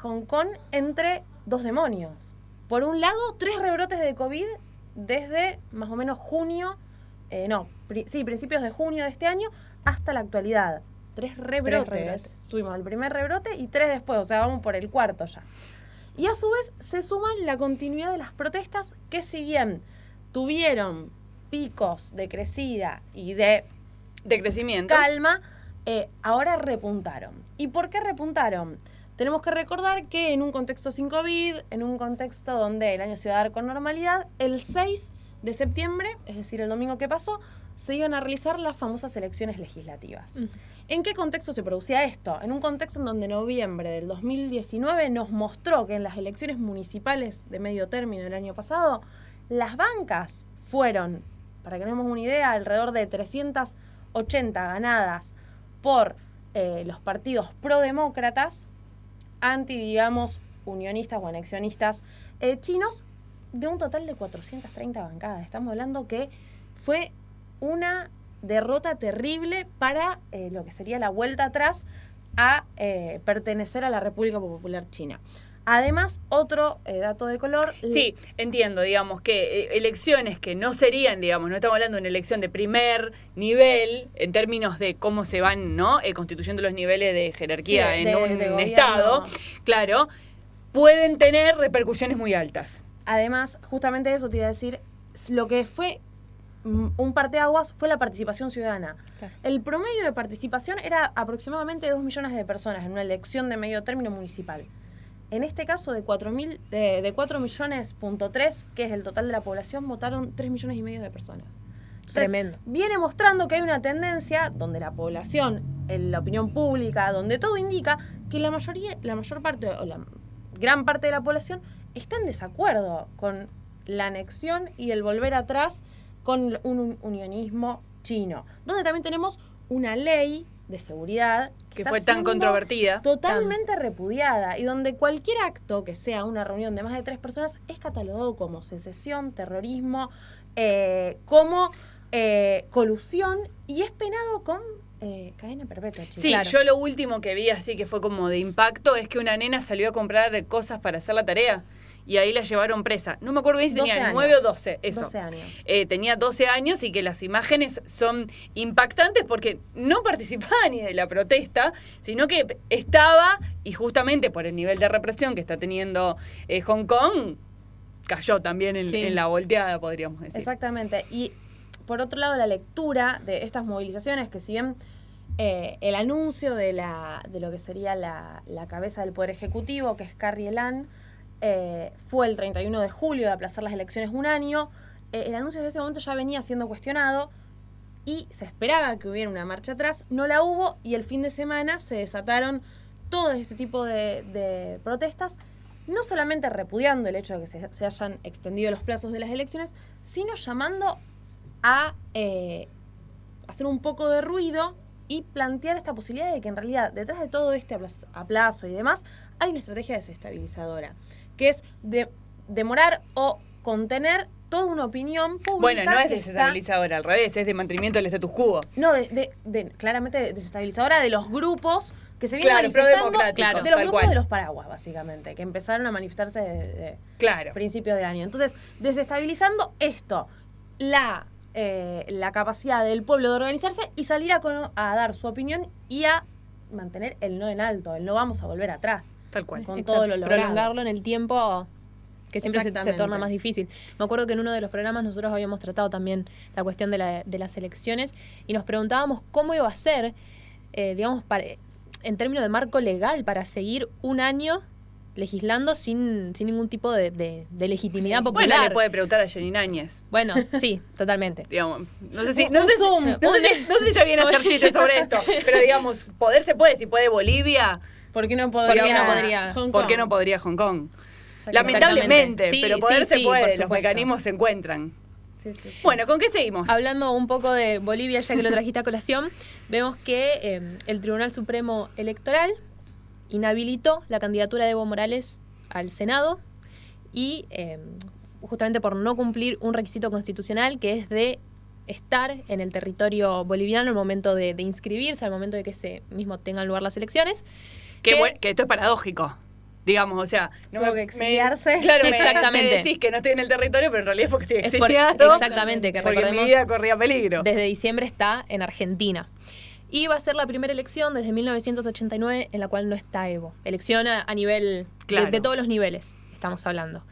[SPEAKER 3] Hong Kong entre dos demonios. Por un lado, 3 rebrotes de COVID desde más o menos principios de junio de este año hasta la actualidad. 3 rebrotes. Tuvimos el primer rebrote y 3 después, o sea, vamos por el cuarto ya. Y a su vez se suman la continuidad de las protestas que, si bien tuvieron picos de crecida y de
[SPEAKER 2] crecimiento,
[SPEAKER 3] calma, ahora repuntaron. ¿Y por qué repuntaron? Tenemos que recordar que en un contexto sin COVID, en un contexto donde el año se iba a dar con normalidad, el 6 de septiembre, es decir, el domingo que pasó, se iban a realizar las famosas elecciones legislativas. ¿En qué contexto se producía esto? En un contexto en donde noviembre del 2019 nos mostró que en las elecciones municipales de medio término del año pasado, las bancas fueron, para que nos demos una idea, alrededor de 380 ganadas por los partidos prodemócratas, anti, digamos, unionistas o anexionistas chinos, de un total de 430 bancadas. Estamos hablando que fue una derrota terrible para lo que sería la vuelta atrás a pertenecer a la República Popular China. Además, otro dato de color...
[SPEAKER 2] Sí, entiendo, digamos, que elecciones que no serían, digamos, no estamos hablando de una elección de primer nivel, en términos de cómo se van, ¿no?, constituyendo los niveles de jerarquía
[SPEAKER 3] sí,
[SPEAKER 2] en un
[SPEAKER 3] de
[SPEAKER 2] estado, claro, pueden tener repercusiones muy altas.
[SPEAKER 3] Además, justamente eso te iba a decir, lo que fue un parteaguas fue la participación ciudadana.
[SPEAKER 5] Claro.
[SPEAKER 3] El promedio de participación era aproximadamente 2 millones de personas en una elección de medio término municipal. En este caso, de 4 millones, que es el total de la población, votaron 3 millones y medio de personas. Entonces,
[SPEAKER 5] Tremendo.
[SPEAKER 3] Viene mostrando que hay una tendencia donde la población, en la opinión pública, donde todo indica que la mayor parte o la gran parte de la población está en desacuerdo con la anexión y el volver atrás con un unionismo chino, donde también tenemos una ley de seguridad
[SPEAKER 2] Que
[SPEAKER 3] está
[SPEAKER 2] fue tan
[SPEAKER 3] siendo
[SPEAKER 2] controvertida.
[SPEAKER 3] totalmente repudiada, y donde cualquier acto que sea una reunión de más de 3 personas es catalogado como secesión, terrorismo, como colusión, y es penado con cadena perpetua, chicos.
[SPEAKER 2] Sí,
[SPEAKER 5] Claro.
[SPEAKER 2] yo lo último que vi así que fue como de impacto es que una nena salió a comprar cosas para hacer la tarea y ahí la llevaron presa. No me acuerdo bien si
[SPEAKER 3] 12
[SPEAKER 2] tenía
[SPEAKER 3] años.
[SPEAKER 2] 9 o 12, eso.
[SPEAKER 3] 12 años.
[SPEAKER 2] Tenía 12 años y que las imágenes son impactantes porque no participaba ni de la protesta, sino que estaba, y justamente por el nivel de represión que está teniendo Hong Kong, cayó también
[SPEAKER 5] Sí.
[SPEAKER 2] en la volteada, podríamos decir.
[SPEAKER 3] Exactamente. Y por otro lado, la lectura de estas movilizaciones, que si bien el anuncio de lo que sería la cabeza del Poder Ejecutivo, que es Carrie Lam, fue el 31 de julio de aplazar las elecciones un año, el anuncio de ese momento ya venía siendo cuestionado y se esperaba que hubiera una marcha atrás, no la hubo, y el fin de semana se desataron todo este tipo de protestas, no solamente repudiando el hecho de que se hayan extendido los plazos de las elecciones, sino llamando a hacer un poco de ruido y plantear esta posibilidad de que en realidad detrás de todo este aplazo y demás hay una estrategia desestabilizadora, que es demorar o contener toda una opinión pública.
[SPEAKER 2] Bueno, no es
[SPEAKER 3] que está-
[SPEAKER 2] desestabilizadora, al revés, es de mantenimiento del status quo.
[SPEAKER 3] No, claramente desestabilizadora de los grupos que se vienen
[SPEAKER 2] Claro,
[SPEAKER 3] manifestando,
[SPEAKER 2] prodemocráticos,
[SPEAKER 3] de los
[SPEAKER 2] tal
[SPEAKER 3] grupos
[SPEAKER 2] cual.
[SPEAKER 3] de los paraguas, básicamente, que empezaron a manifestarse de
[SPEAKER 2] Claro.
[SPEAKER 3] principio de año. Entonces, desestabilizando esto, la capacidad del pueblo de organizarse y salir a dar su opinión y a mantener el no en alto, el no vamos a volver atrás.
[SPEAKER 2] Tal cual.
[SPEAKER 3] Con
[SPEAKER 5] Exacto,
[SPEAKER 3] todo lo logrado.
[SPEAKER 5] prolongarlo en el tiempo, que siempre se
[SPEAKER 3] Exactamente.
[SPEAKER 5] torna más difícil. Me acuerdo que en uno de los programas nosotros habíamos tratado también la cuestión de las elecciones y nos preguntábamos cómo iba a ser, digamos, en términos de marco legal, para seguir un año legislando sin ningún tipo de legitimidad popular.
[SPEAKER 2] Bueno, le puede preguntar a Janine Áñez.
[SPEAKER 5] Bueno, sí, totalmente.
[SPEAKER 2] Digamos, no sé si
[SPEAKER 3] Zoom.
[SPEAKER 2] está bien hacer chistes sobre esto, pero digamos, poder se puede, si puede Bolivia,
[SPEAKER 3] ¿Por qué no
[SPEAKER 5] ¿Por
[SPEAKER 3] podría?
[SPEAKER 5] qué no podría?
[SPEAKER 3] Hong
[SPEAKER 2] ¿por
[SPEAKER 3] Kong?
[SPEAKER 2] qué no podría Hong Kong?
[SPEAKER 5] Exactamente.
[SPEAKER 2] Lamentablemente,
[SPEAKER 5] Sí,
[SPEAKER 2] pero
[SPEAKER 5] sí,
[SPEAKER 2] poder se
[SPEAKER 5] sí,
[SPEAKER 2] puede,
[SPEAKER 5] por
[SPEAKER 2] los
[SPEAKER 5] supuesto.
[SPEAKER 2] mecanismos se encuentran.
[SPEAKER 3] Sí, sí, sí.
[SPEAKER 2] Bueno, ¿con qué seguimos?
[SPEAKER 5] Hablando un poco de Bolivia, ya que lo trajiste a colación, vemos que el Tribunal Supremo Electoral inhabilitó la candidatura de Evo Morales al Senado y justamente por no cumplir un requisito constitucional que es de estar en el territorio boliviano al momento de inscribirse, al momento de que se mismo tengan lugar las elecciones.
[SPEAKER 2] Que esto es paradójico. Digamos, o sea,
[SPEAKER 3] Tuvo que exiliarse.
[SPEAKER 2] Claro,
[SPEAKER 5] Exactamente.
[SPEAKER 2] me decís que no estoy en el territorio, pero en realidad es porque estoy
[SPEAKER 5] Es por-
[SPEAKER 2] exiliado.
[SPEAKER 5] exactamente, que
[SPEAKER 2] porque mi
[SPEAKER 5] recordemos,
[SPEAKER 2] vida corría peligro.
[SPEAKER 5] desde diciembre está en Argentina. Y va a ser la primera elección desde 1989 en la cual no está Evo. Elección a nivel
[SPEAKER 2] Claro.
[SPEAKER 5] de todos los niveles, estamos hablando.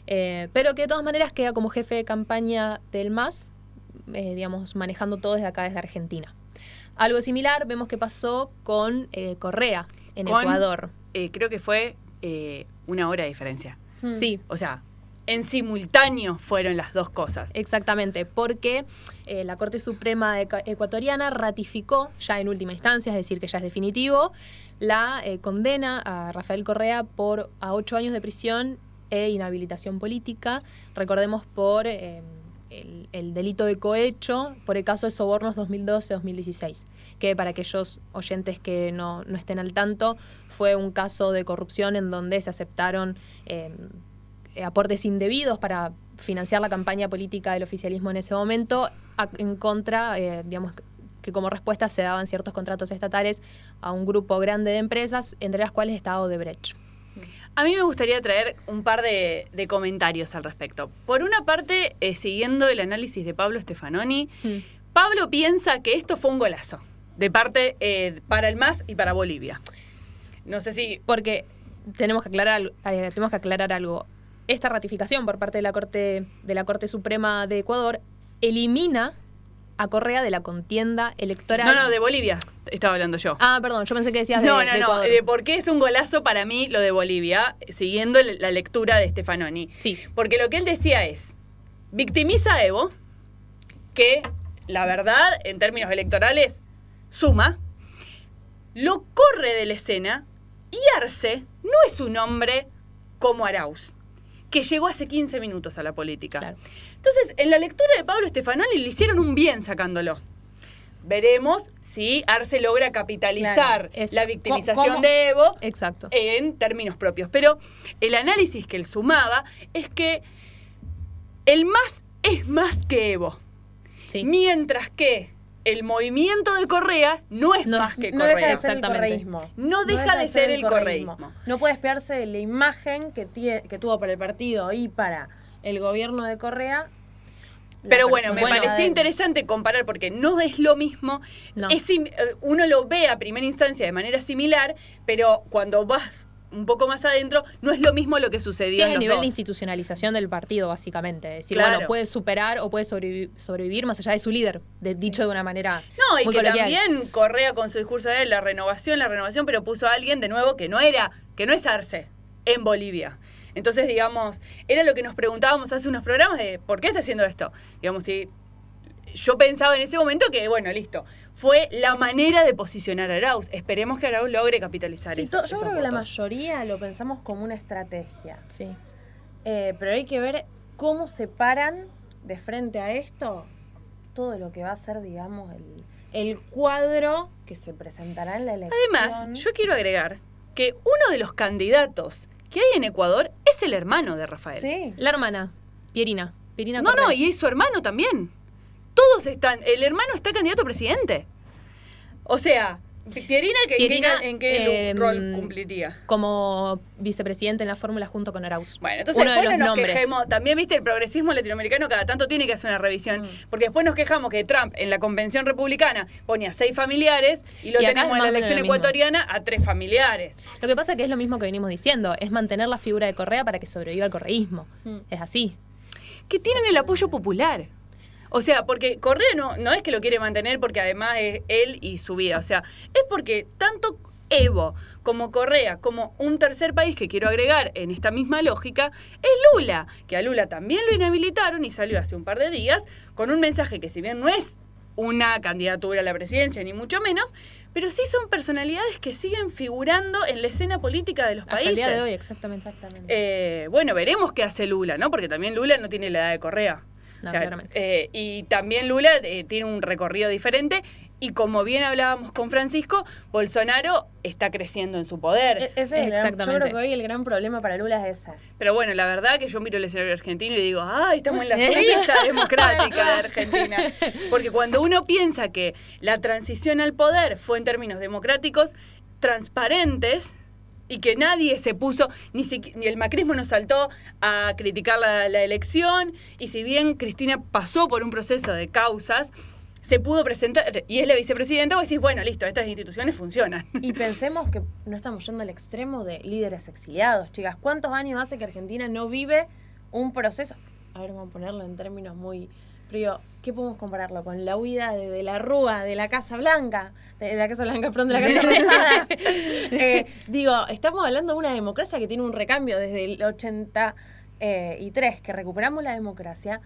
[SPEAKER 5] Pero que de todas maneras queda como jefe de campaña del MAS, digamos, manejando todo desde acá, desde Argentina. Algo similar vemos que pasó con Correa en
[SPEAKER 2] Con-
[SPEAKER 5] Ecuador.
[SPEAKER 2] Creo que fue 1 hora de diferencia.
[SPEAKER 3] Hmm.
[SPEAKER 5] Sí,
[SPEAKER 2] O sea, en simultáneo fueron las dos cosas.
[SPEAKER 5] exactamente, porque la Corte Suprema ecuatoriana ratificó ya en última instancia, es decir, que ya es definitivo, la condena a Rafael Correa a 8 años de prisión e inhabilitación política, recordemos por el delito de cohecho por el caso de sobornos 2012-2016, que para aquellos oyentes que no estén al tanto, fue un caso de corrupción en donde se aceptaron aportes indebidos para financiar la campaña política del oficialismo en ese momento, en contra, digamos, que como respuesta se daban ciertos contratos estatales a un grupo grande de empresas, entre las cuales estaba Odebrecht.
[SPEAKER 2] A mí me gustaría traer un par de comentarios al respecto. Por una parte, siguiendo el análisis de Pablo Stefanoni, Pablo piensa que esto fue un golazo de parte para el MAS y para Bolivia. No sé si...
[SPEAKER 5] Porque tenemos que aclarar algo. Esta ratificación por parte de la Corte Suprema de Ecuador elimina a Correa de la contienda electoral.
[SPEAKER 2] No, de Bolivia estaba hablando yo.
[SPEAKER 5] Ah, perdón, yo pensé que decías
[SPEAKER 2] No,
[SPEAKER 5] de Ecuador.
[SPEAKER 2] de por qué es un golazo para mí lo de Bolivia, siguiendo la lectura de Stefanoni.
[SPEAKER 5] Sí.
[SPEAKER 2] Porque lo que él decía es, victimiza a Evo, que la verdad, en términos electorales, suma, lo corre de la escena, y Arce no es un hombre como Arauz, que llegó hace 15 minutos a la política.
[SPEAKER 5] Claro.
[SPEAKER 2] Entonces, en la lectura de Pablo Stefanoni le hicieron un bien sacándolo. veremos si Arce logra capitalizar
[SPEAKER 3] Claro,
[SPEAKER 2] la victimización
[SPEAKER 3] ¿Cómo?
[SPEAKER 2] de Evo
[SPEAKER 3] Exacto.
[SPEAKER 2] en términos propios. Pero el análisis que él sumaba es que el MAS es más que Evo.
[SPEAKER 3] Sí.
[SPEAKER 2] Mientras que el movimiento de Correa no es
[SPEAKER 3] No
[SPEAKER 2] más
[SPEAKER 3] es-
[SPEAKER 2] que
[SPEAKER 3] no
[SPEAKER 2] Correa.
[SPEAKER 3] deja de ser el
[SPEAKER 2] Exactamente.
[SPEAKER 3] correísmo.
[SPEAKER 2] No deja de ser el correísmo.
[SPEAKER 3] No puede esperarse de la imagen que tuvo para el partido y para el gobierno de Correa. la
[SPEAKER 2] Pero bueno, me
[SPEAKER 3] persona
[SPEAKER 2] parecía
[SPEAKER 3] de-
[SPEAKER 2] interesante comparar porque no es lo mismo.
[SPEAKER 3] No.
[SPEAKER 2] Uno lo ve a primera instancia de manera similar, pero cuando vas un poco más adentro, no es lo mismo lo que
[SPEAKER 6] Sí,
[SPEAKER 2] sucedía
[SPEAKER 6] es
[SPEAKER 2] en
[SPEAKER 6] el
[SPEAKER 2] los
[SPEAKER 6] nivel
[SPEAKER 2] dos.
[SPEAKER 6] de institucionalización del partido, básicamente. Es decir,
[SPEAKER 2] Claro.
[SPEAKER 6] bueno, puede superar o puede sobrevivir más allá de su líder, dicho de una manera
[SPEAKER 2] No, y
[SPEAKER 6] muy
[SPEAKER 2] que
[SPEAKER 6] coloquial.
[SPEAKER 2] también Correa con su discurso de la renovación, pero puso a alguien de nuevo que no es Arce en Bolivia. Entonces, digamos, era lo que nos preguntábamos hace unos programas de ¿por qué está haciendo esto? Digamos, si yo pensaba en ese momento que, bueno, listo, fue la manera de posicionar a Arauz. Esperemos que Arauz logre capitalizar
[SPEAKER 3] Sí,
[SPEAKER 2] eso.
[SPEAKER 3] yo creo que la mayoría lo pensamos como una estrategia.
[SPEAKER 6] Sí.
[SPEAKER 3] Pero hay que ver cómo se paran de frente a esto todo lo que va a ser, digamos, el cuadro que se presentará en la elección.
[SPEAKER 2] Además, yo quiero agregar que uno de los candidatos que hay en Ecuador es el hermano de Rafael.
[SPEAKER 3] Sí.
[SPEAKER 6] La hermana, Pierina. Pierina
[SPEAKER 2] No,
[SPEAKER 6] Correa.
[SPEAKER 2] y su hermano también. Todos están. El hermano está candidato a presidente. O sea, Pierina,
[SPEAKER 6] Pierina,
[SPEAKER 2] ¿en qué rol cumpliría?
[SPEAKER 6] Como vicepresidente en la fórmula junto con Arauz.
[SPEAKER 2] Bueno, entonces
[SPEAKER 6] Uno de
[SPEAKER 2] después
[SPEAKER 6] los
[SPEAKER 2] no nos
[SPEAKER 6] nombres.
[SPEAKER 2] quejemos. También, viste, el progresismo latinoamericano cada tanto tiene que hacer una revisión. Porque después nos quejamos que Trump en la convención republicana ponía 6 familiares y lo
[SPEAKER 6] Y acá
[SPEAKER 2] tenemos
[SPEAKER 6] es
[SPEAKER 2] en
[SPEAKER 6] más
[SPEAKER 2] la
[SPEAKER 6] o menos
[SPEAKER 2] elección
[SPEAKER 6] lo mismo.
[SPEAKER 2] ecuatoriana a 3 familiares.
[SPEAKER 6] Lo que pasa es que es lo mismo que venimos diciendo, es mantener la figura de Correa para que sobreviva el correísmo. Es así.
[SPEAKER 2] Que tienen el apoyo popular. O sea, porque Correa no es que lo quiere mantener porque además es él y su vida. O sea, es porque tanto Evo como Correa, como un tercer país que quiero agregar en esta misma lógica, es Lula. Que a Lula también lo inhabilitaron y salió hace un par de días con un mensaje que si bien no es una candidatura a la presidencia, ni mucho menos, pero sí son personalidades que siguen figurando en la escena política de los
[SPEAKER 6] Hasta
[SPEAKER 2] países.
[SPEAKER 6] el día de hoy, exactamente.
[SPEAKER 2] Bueno, veremos qué hace Lula, ¿no? Porque también Lula no tiene la edad de Correa.
[SPEAKER 6] No,
[SPEAKER 2] O sea,
[SPEAKER 6] claramente.
[SPEAKER 2] y también Lula tiene un recorrido diferente. Y como bien hablábamos con Francisco, Bolsonaro está creciendo en su poder.
[SPEAKER 3] Ese es el gran- yo
[SPEAKER 6] Exactamente.
[SPEAKER 3] creo que hoy el gran problema para Lula es ese.
[SPEAKER 2] Pero bueno, la verdad que yo miro el escenario argentino y digo, ¡ay, estamos en la Suiza democrática de Argentina! Porque cuando uno piensa que la transición al poder fue en términos democráticos, transparentes, y que nadie se puso, ni el macrismo nos saltó a criticar la elección, y si bien Cristina pasó por un proceso de causas, se pudo presentar, y es la vicepresidenta, vos decís, bueno, listo, estas instituciones funcionan.
[SPEAKER 3] Y pensemos que no estamos yendo al extremo de líderes exiliados, chicas. ¿Cuántos años hace que Argentina no vive un proceso? A ver, vamos a ponerlo en términos muy fríos. ¿Qué podemos compararlo con la huida de la Rúa, de la Casa Blanca? De la Casa Blanca, perdón, de la Casa Rosada. Digo, estamos hablando de una democracia que tiene un recambio desde el 83, que recuperamos la democracia.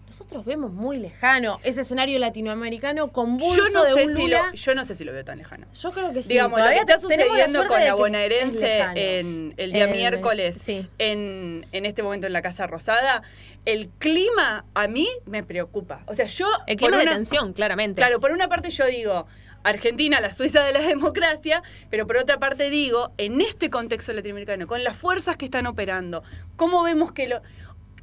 [SPEAKER 3] Nosotros vemos muy lejano ese escenario latinoamericano convulso
[SPEAKER 2] Yo no
[SPEAKER 3] de
[SPEAKER 2] sé
[SPEAKER 3] un
[SPEAKER 2] si
[SPEAKER 3] Lula.
[SPEAKER 2] yo no sé si lo veo tan lejano.
[SPEAKER 3] Yo creo que sí.
[SPEAKER 2] Digamos, lo que
[SPEAKER 3] todavía
[SPEAKER 2] está
[SPEAKER 3] tenemos la
[SPEAKER 2] sucediendo
[SPEAKER 3] suerte
[SPEAKER 2] con
[SPEAKER 3] de
[SPEAKER 2] la
[SPEAKER 3] que es
[SPEAKER 2] bonaerense
[SPEAKER 3] lejano.
[SPEAKER 2] en el día miércoles,
[SPEAKER 6] sí.
[SPEAKER 2] en este momento en la Casa Rosada, el clima a mí me preocupa. O sea, yo...
[SPEAKER 6] El clima
[SPEAKER 2] por
[SPEAKER 6] de tensión, claramente.
[SPEAKER 2] Claro, por una parte yo digo, Argentina, la Suiza de la democracia, pero por otra parte digo, en este contexto latinoamericano, con las fuerzas que están operando, ¿cómo vemos que lo...?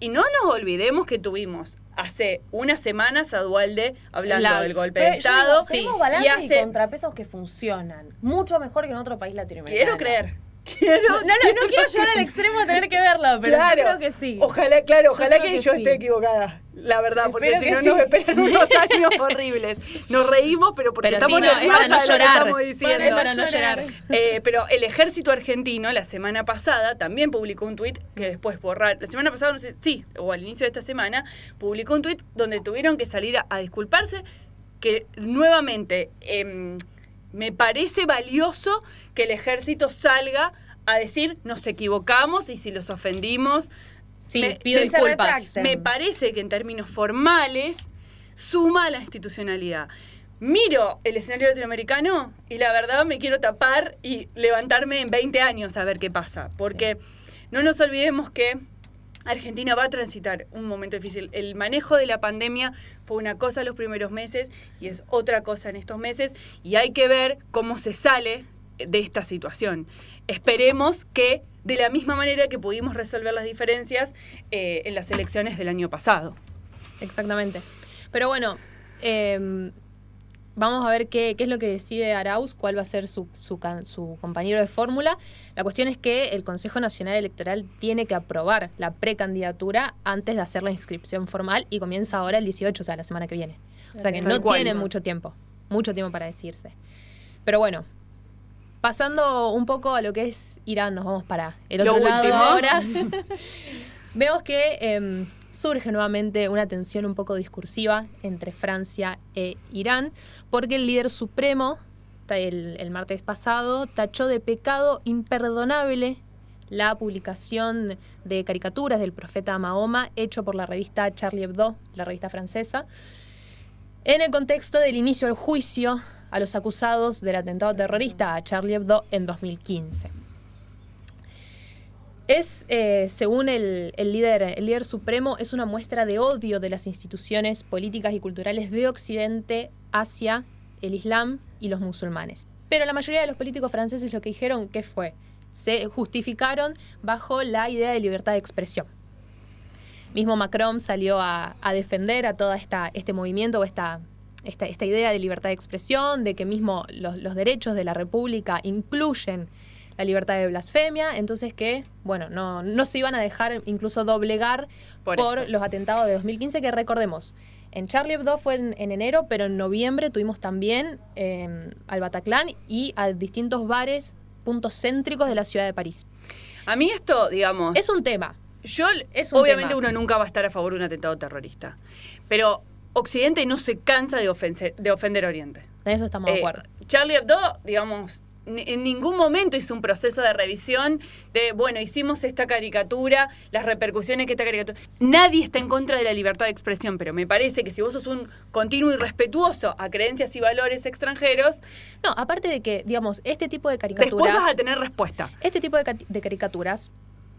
[SPEAKER 2] Y no nos olvidemos que tuvimos hace unas semanas a Duhalde hablando del golpe de
[SPEAKER 3] Pero yo
[SPEAKER 2] Estado.
[SPEAKER 3] digo, tenemos balances
[SPEAKER 2] y
[SPEAKER 3] y
[SPEAKER 2] hace...
[SPEAKER 3] contrapesos que funcionan mucho mejor que en otro país latinoamericano.
[SPEAKER 2] Quiero creer.
[SPEAKER 3] No quiero llegar al extremo de tener que verlo, pero
[SPEAKER 2] Claro.
[SPEAKER 3] yo creo que sí.
[SPEAKER 2] Ojalá
[SPEAKER 3] creo
[SPEAKER 2] que
[SPEAKER 3] que
[SPEAKER 2] yo
[SPEAKER 3] sí.
[SPEAKER 2] esté equivocada, la verdad, porque
[SPEAKER 3] Espero
[SPEAKER 2] si
[SPEAKER 3] que
[SPEAKER 2] no
[SPEAKER 3] sí.
[SPEAKER 2] nos esperan unos años horribles. Nos reímos, pero porque
[SPEAKER 6] Pero
[SPEAKER 2] estamos
[SPEAKER 6] sí, no, es
[SPEAKER 2] nerviosas
[SPEAKER 6] para no
[SPEAKER 2] de lo que
[SPEAKER 6] llorar.
[SPEAKER 2] estamos diciendo.
[SPEAKER 6] Es para no llorar.
[SPEAKER 2] Pero el ejército argentino la semana pasada también publicó un tuit que después borrar. La semana pasada, no sé, sí, o al inicio de esta semana, publicó un tuit donde tuvieron que salir a disculparse, que nuevamente me parece valioso que el ejército salga a decir nos equivocamos y si los ofendimos.
[SPEAKER 6] Sí,
[SPEAKER 2] Me-
[SPEAKER 6] pido
[SPEAKER 3] que se
[SPEAKER 6] disculpas.
[SPEAKER 3] retracten.
[SPEAKER 2] Me parece que en términos formales suma a la institucionalidad. Miro el escenario latinoamericano y la verdad me quiero tapar y levantarme en 20 años a ver qué pasa. Porque no nos olvidemos que Argentina va a transitar un momento difícil. El manejo de la pandemia fue una cosa los primeros meses y es otra cosa en estos meses, y hay que ver cómo se sale de esta situación. Esperemos que de la misma manera que pudimos resolver las diferencias en las elecciones del año pasado.
[SPEAKER 6] Exactamente. Pero bueno, vamos a ver qué es lo que decide Arauz, cuál va a ser su compañero de fórmula. La cuestión es que el Consejo Nacional Electoral tiene que aprobar la precandidatura antes de hacer la inscripción formal, y comienza ahora el 18, o sea, la semana que viene. O sea que no tienen mucho tiempo para decidirse. Pero bueno, pasando un poco a lo que es Irán, nos vamos para el otro lado ahora. Vemos que surge nuevamente una tensión un poco discursiva entre Francia e Irán, porque el líder supremo, el martes pasado, tachó de pecado imperdonable la publicación de caricaturas del profeta Mahoma hecho por la revista Charlie Hebdo, la revista francesa, en el contexto del inicio del juicio a los acusados del atentado terrorista a Charlie Hebdo en 2015. Es, según el líder supremo, es una muestra de odio de las instituciones políticas y culturales de Occidente hacia el Islam y los musulmanes. Pero la mayoría de los políticos franceses lo que dijeron, ¿qué fue? Se justificaron bajo la idea de libertad de expresión. Mismo Macron salió a defender a todo este movimiento o esta idea de libertad de expresión, de que mismo los derechos de la República incluyen la libertad de blasfemia, entonces que, bueno, no se iban a dejar incluso doblegar por los atentados de 2015, que recordemos, en Charlie Hebdo fue en enero, pero en noviembre tuvimos también al Bataclan y a distintos bares, puntos céntricos de la ciudad de París.
[SPEAKER 2] A mí esto, digamos...
[SPEAKER 6] Es un tema.
[SPEAKER 2] Obviamente uno nunca va a estar a favor de un atentado terrorista, pero Occidente no se cansa de ofender Oriente.
[SPEAKER 6] En eso estamos de acuerdo.
[SPEAKER 2] Charlie Hebdo, digamos, en ningún momento hizo un proceso de revisión de, bueno, hicimos esta caricatura, las repercusiones que esta caricatura... Nadie está en contra de la libertad de expresión, pero me parece que si vos sos un continuo irrespetuoso a creencias y valores extranjeros...
[SPEAKER 6] No, aparte de que, digamos, este tipo de caricaturas...
[SPEAKER 2] Después vas a tener respuesta.
[SPEAKER 6] Este tipo de caricaturas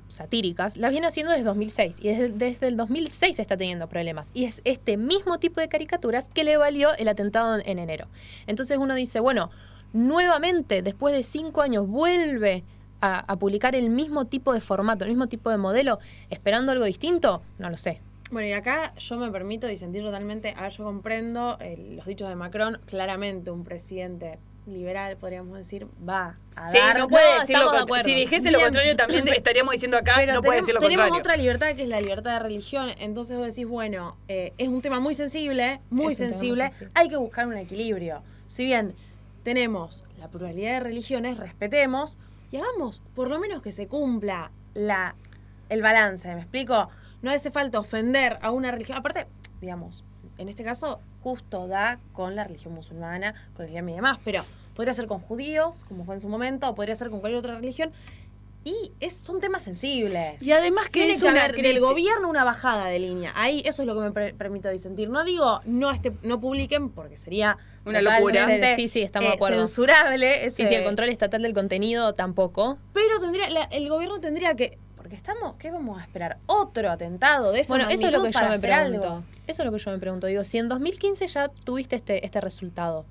[SPEAKER 6] satíricas las viene haciendo desde 2006, y desde el 2006 está teniendo problemas, y es este mismo tipo de caricaturas que le valió el atentado en enero. Entonces uno dice, bueno, nuevamente, después de 5 años, vuelve a publicar el mismo tipo de formato, el mismo tipo de modelo, esperando algo distinto, no lo sé.
[SPEAKER 3] Bueno, y acá yo me permito disentir totalmente. A ver, yo comprendo los dichos de Macron. Claramente un presidente liberal, podríamos decir, va a dar...
[SPEAKER 2] Sí, no puede decir
[SPEAKER 6] estamos de acuerdo.
[SPEAKER 2] Si dijese lo contrario también estaríamos diciendo acá,
[SPEAKER 3] pero
[SPEAKER 2] no puede decir lo contrario.
[SPEAKER 3] Tenemos otra libertad, que es la libertad de religión. Entonces vos decís, bueno, es un tema muy sensible, hay que buscar un equilibrio. Si bien tenemos la pluralidad de religiones, respetemos y hagamos por lo menos que se cumpla el balance, ¿me explico? No hace falta ofender a una religión. Aparte, digamos, en este caso, justo da con la religión musulmana, con el Islam y demás, pero podría ser con judíos, como fue en su momento, o podría ser con cualquier otra religión. Y son temas sensibles.
[SPEAKER 2] Y además que
[SPEAKER 3] tiene
[SPEAKER 2] es
[SPEAKER 3] que
[SPEAKER 2] una
[SPEAKER 3] haber del gobierno una bajada de línea. Ahí eso es lo que me permito disentir. No digo no publiquen, porque sería
[SPEAKER 2] una locura.
[SPEAKER 6] Sí, estamos de acuerdo.
[SPEAKER 3] Censurable.
[SPEAKER 6] Sí, el control estatal del contenido tampoco.
[SPEAKER 3] Pero el gobierno tendría que... Porque ¿qué vamos a esperar? ¿Otro atentado de esa magnitud?
[SPEAKER 6] Eso es lo que yo me pregunto.
[SPEAKER 3] Algo?
[SPEAKER 6] Eso es lo que yo me pregunto. Digo, si en 2015 ya tuviste este resultado.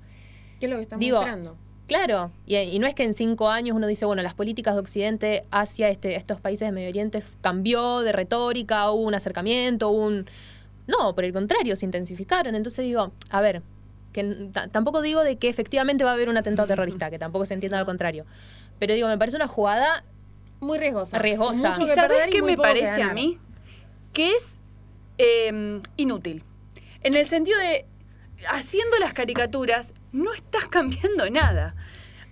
[SPEAKER 3] ¿Qué es lo que estamos esperando?
[SPEAKER 6] Claro, y no es que en 5 años uno dice, bueno, las políticas de Occidente hacia estos países de Medio Oriente cambió de retórica, hubo un acercamiento, No, por el contrario, se intensificaron. Entonces digo, a ver, que tampoco digo de que efectivamente va a haber un atentado terrorista, que tampoco se entienda lo contrario. Pero digo, me parece una jugada
[SPEAKER 3] muy riesgosa.
[SPEAKER 2] ¿Y sabés qué me parece a mí? Que es inútil. En el sentido de, haciendo las caricaturas, no estás cambiando nada.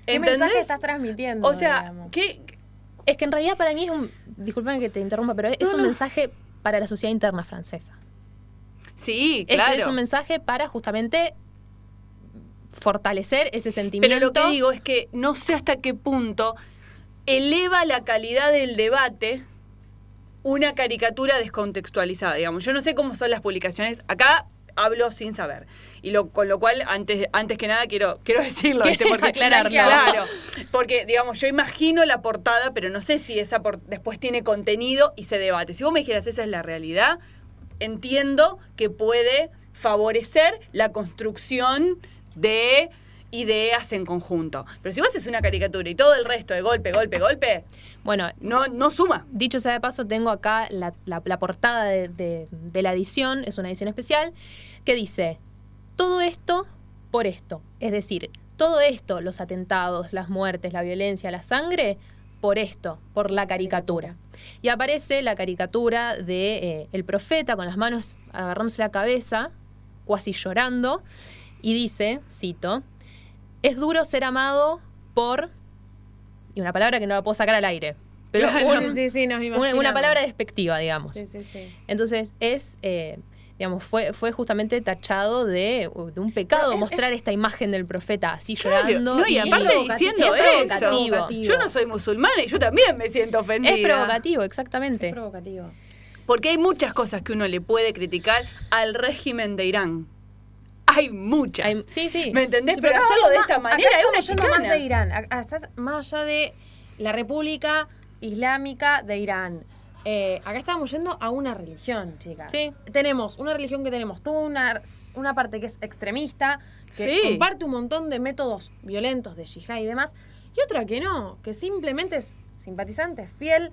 [SPEAKER 3] ¿Qué mensaje estás transmitiendo?
[SPEAKER 2] O sea,
[SPEAKER 6] es que en realidad para mí es disculpame que te interrumpa, pero es un mensaje para la sociedad interna francesa.
[SPEAKER 2] Sí, claro.
[SPEAKER 6] Es un mensaje para justamente fortalecer ese sentimiento.
[SPEAKER 2] Pero lo que digo es que no sé hasta qué punto eleva la calidad del debate una caricatura descontextualizada, digamos. Yo no sé cómo son las publicaciones. Acá hablo sin saber. Con lo cual, antes que nada, quiero decirlo. Porque,
[SPEAKER 6] aclararlo.
[SPEAKER 2] Claro, porque, digamos, yo imagino la portada, pero no sé si esa después tiene contenido y se debate. Si vos me dijeras esa es la realidad, entiendo que puede favorecer la construcción de ideas en conjunto. Pero si vos haces una caricatura y todo el resto de golpe,
[SPEAKER 6] bueno,
[SPEAKER 2] no suma.
[SPEAKER 6] Dicho sea de paso, tengo acá la portada de la edición, es una edición especial, que dice: todo esto por esto. Es decir, todo esto, los atentados, las muertes, la violencia, la sangre, por esto, por la caricatura. Y aparece la caricatura de el profeta con las manos agarrándose la cabeza, cuasi llorando, y dice, cito: es duro ser amado por... Y una palabra que no la puedo sacar al aire. Pero
[SPEAKER 2] Claro.
[SPEAKER 3] nos imaginamos.
[SPEAKER 6] una palabra despectiva, digamos.
[SPEAKER 3] Sí.
[SPEAKER 6] Entonces digamos, fue justamente tachado de un pecado
[SPEAKER 3] Pero
[SPEAKER 6] mostrar esta imagen del profeta así
[SPEAKER 2] Claro.
[SPEAKER 6] llorando.
[SPEAKER 2] No, y aparte diciendo
[SPEAKER 6] es
[SPEAKER 2] eso.
[SPEAKER 6] provocativo.
[SPEAKER 2] Yo no soy musulmana y yo también me siento ofendida.
[SPEAKER 6] Es provocativo, exactamente.
[SPEAKER 3] Es provocativo.
[SPEAKER 2] Porque hay muchas cosas que uno le puede criticar al régimen de Irán. Hay muchas.
[SPEAKER 6] Sí.
[SPEAKER 2] ¿Me entendés?
[SPEAKER 3] Sí,
[SPEAKER 2] pero
[SPEAKER 3] acá
[SPEAKER 2] hacerlo de
[SPEAKER 3] vamos
[SPEAKER 2] esta
[SPEAKER 3] más-
[SPEAKER 2] manera
[SPEAKER 3] acá
[SPEAKER 2] es una
[SPEAKER 3] estamos yendo más
[SPEAKER 2] chicana.
[SPEAKER 3] de Irán, está más allá de la República Islámica de Irán. Acá estamos yendo a una religión, chicas.
[SPEAKER 6] Sí.
[SPEAKER 3] Tenemos una religión que tenemos toda una parte que es extremista, que
[SPEAKER 2] Sí.
[SPEAKER 3] comparte un montón de métodos violentos de yihad y demás, y otra que no, que simplemente es simpatizante, fiel,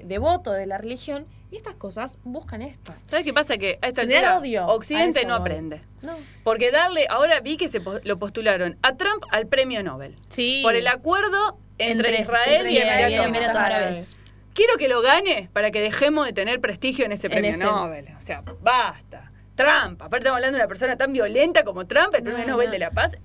[SPEAKER 3] devoto de la religión, y estas cosas buscan esto.
[SPEAKER 2] ¿Sabes qué pasa? Que a esta
[SPEAKER 3] Generar
[SPEAKER 2] altura
[SPEAKER 3] odios,
[SPEAKER 2] Occidente
[SPEAKER 3] a eso
[SPEAKER 2] no
[SPEAKER 3] voy.
[SPEAKER 2] aprende.
[SPEAKER 3] No.
[SPEAKER 2] Porque ahora vi que lo postularon a Trump al premio Nobel.
[SPEAKER 6] Sí.
[SPEAKER 2] Por el acuerdo entre Israel y Emiratos
[SPEAKER 6] Árabes.
[SPEAKER 2] Quiero que lo gane para que dejemos de tener prestigio en ese
[SPEAKER 6] En
[SPEAKER 2] premio
[SPEAKER 6] ese.
[SPEAKER 2] Nobel. O sea, basta. Trump, aparte estamos hablando de una persona tan violenta como Trump, el premio Nobel de la Paz,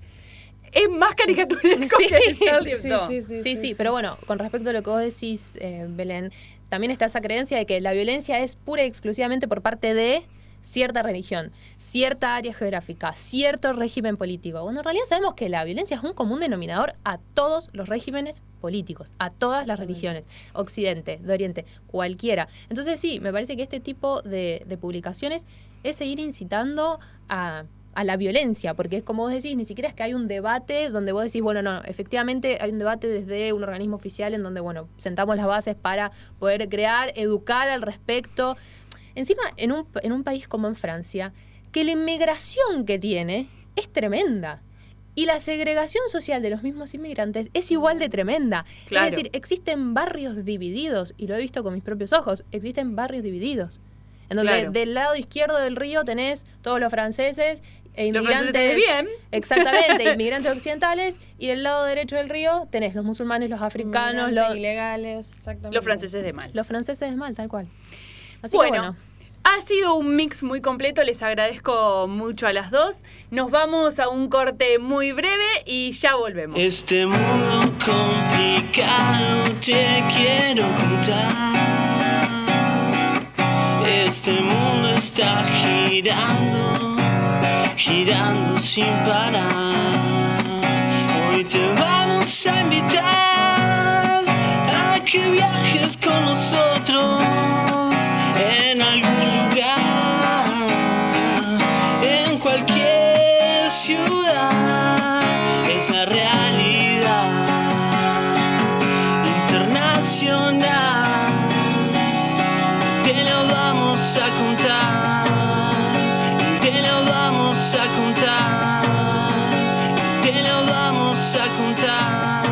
[SPEAKER 2] es más caricaturesco
[SPEAKER 6] Sí.
[SPEAKER 2] que Charlie Hebdo.
[SPEAKER 6] Sí, pero bueno, con respecto a lo que vos decís, Belén, también está esa creencia de que la violencia es pura y exclusivamente por parte de cierta religión, cierta área geográfica, cierto régimen político. Bueno, en realidad sabemos que la violencia es un común denominador a todos los regímenes políticos, a todas las religiones, Occidente, de Oriente, cualquiera. Entonces sí, me parece que este tipo de publicaciones es seguir incitando a la violencia, porque es como vos decís, ni siquiera es que hay un debate donde vos decís, bueno, no, efectivamente hay un debate desde un organismo oficial en donde, bueno, sentamos las bases para poder crear, educar al respecto. Encima, en un país como en Francia, que la inmigración que tiene es tremenda. Y la segregación social de los mismos inmigrantes es igual de tremenda.
[SPEAKER 2] Claro.
[SPEAKER 6] Es decir, existen barrios divididos, y lo he visto con mis propios ojos, existen barrios divididos. En donde
[SPEAKER 2] Claro.
[SPEAKER 6] del lado izquierdo del río tenés todos los franceses e
[SPEAKER 2] Los
[SPEAKER 6] inmigrantes.
[SPEAKER 2] franceses de bien.
[SPEAKER 6] Exactamente, inmigrantes occidentales. Y del lado derecho del río tenés los musulmanes, los africanos,
[SPEAKER 3] ilegales, exactamente.
[SPEAKER 2] Los franceses de mal.
[SPEAKER 6] los franceses de mal, tal cual. Así
[SPEAKER 2] Bueno,
[SPEAKER 6] que bueno.
[SPEAKER 2] ha sido un mix muy completo, les agradezco mucho a las dos. Nos vamos a un corte muy breve y ya volvemos.
[SPEAKER 1] Este mundo complicado te quiero contar. Este mundo está girando, girando sin parar. Hoy te vamos a invitar a que viajes con nosotros en algún lugar, en cualquier ciudad. Es la realidad internacional. Te lo vamos a contar, te lo vamos a contar, te lo vamos a contar,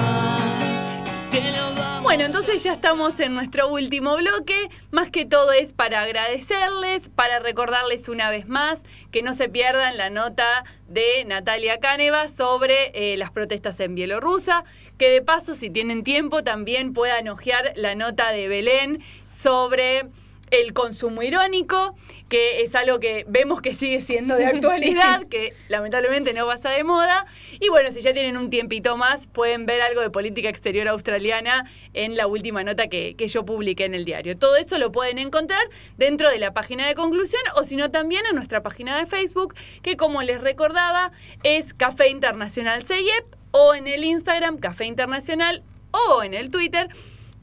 [SPEAKER 1] te lo vamos.
[SPEAKER 2] Bueno, entonces ya estamos en nuestro último bloque. Más que todo es para agradecerles, para recordarles una vez más que no se pierdan la nota de Natalia Caneva sobre las protestas en Bielorrusia. Que de paso, si tienen tiempo, también puedan hojear la nota de Belén sobre el consumo irónico, que es algo que vemos que sigue siendo de actualidad, que lamentablemente no pasa de moda. Y bueno, si ya tienen un tiempito más, pueden ver algo de política exterior australiana en la última nota que yo publiqué en el diario. Todo eso lo pueden encontrar dentro de la página de Conclusión, o si no también en nuestra página de Facebook, que como les recordaba es Café Internacional CEIEP, o en el Instagram Café Internacional, o en el Twitter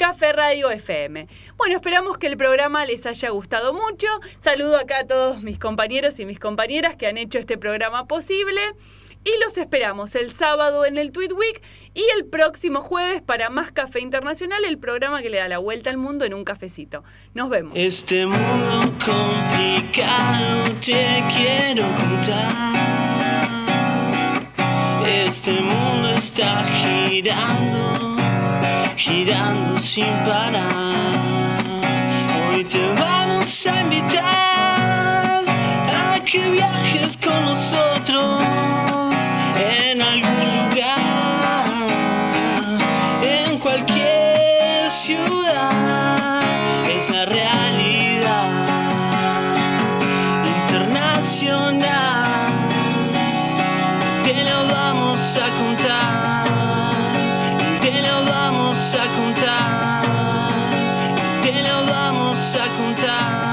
[SPEAKER 2] Café Radio FM. Bueno, esperamos que el programa les haya gustado mucho. Saludo acá a todos mis compañeros y mis compañeras que han hecho este programa posible. Y los esperamos el sábado en el Tweet Week y el próximo jueves para más Café Internacional, el programa que le da la vuelta al mundo en un cafecito. Nos vemos.
[SPEAKER 1] Este mundo complicado te quiero contar. Este mundo está girando, girando sin parar. Hoy te vamos a invitar a que viajes con nosotros en algún lugar, en cualquier ciudad. Es la realidad internacional. Te lo vamos a contar, te lo vamos a contar, te lo vamos a contar.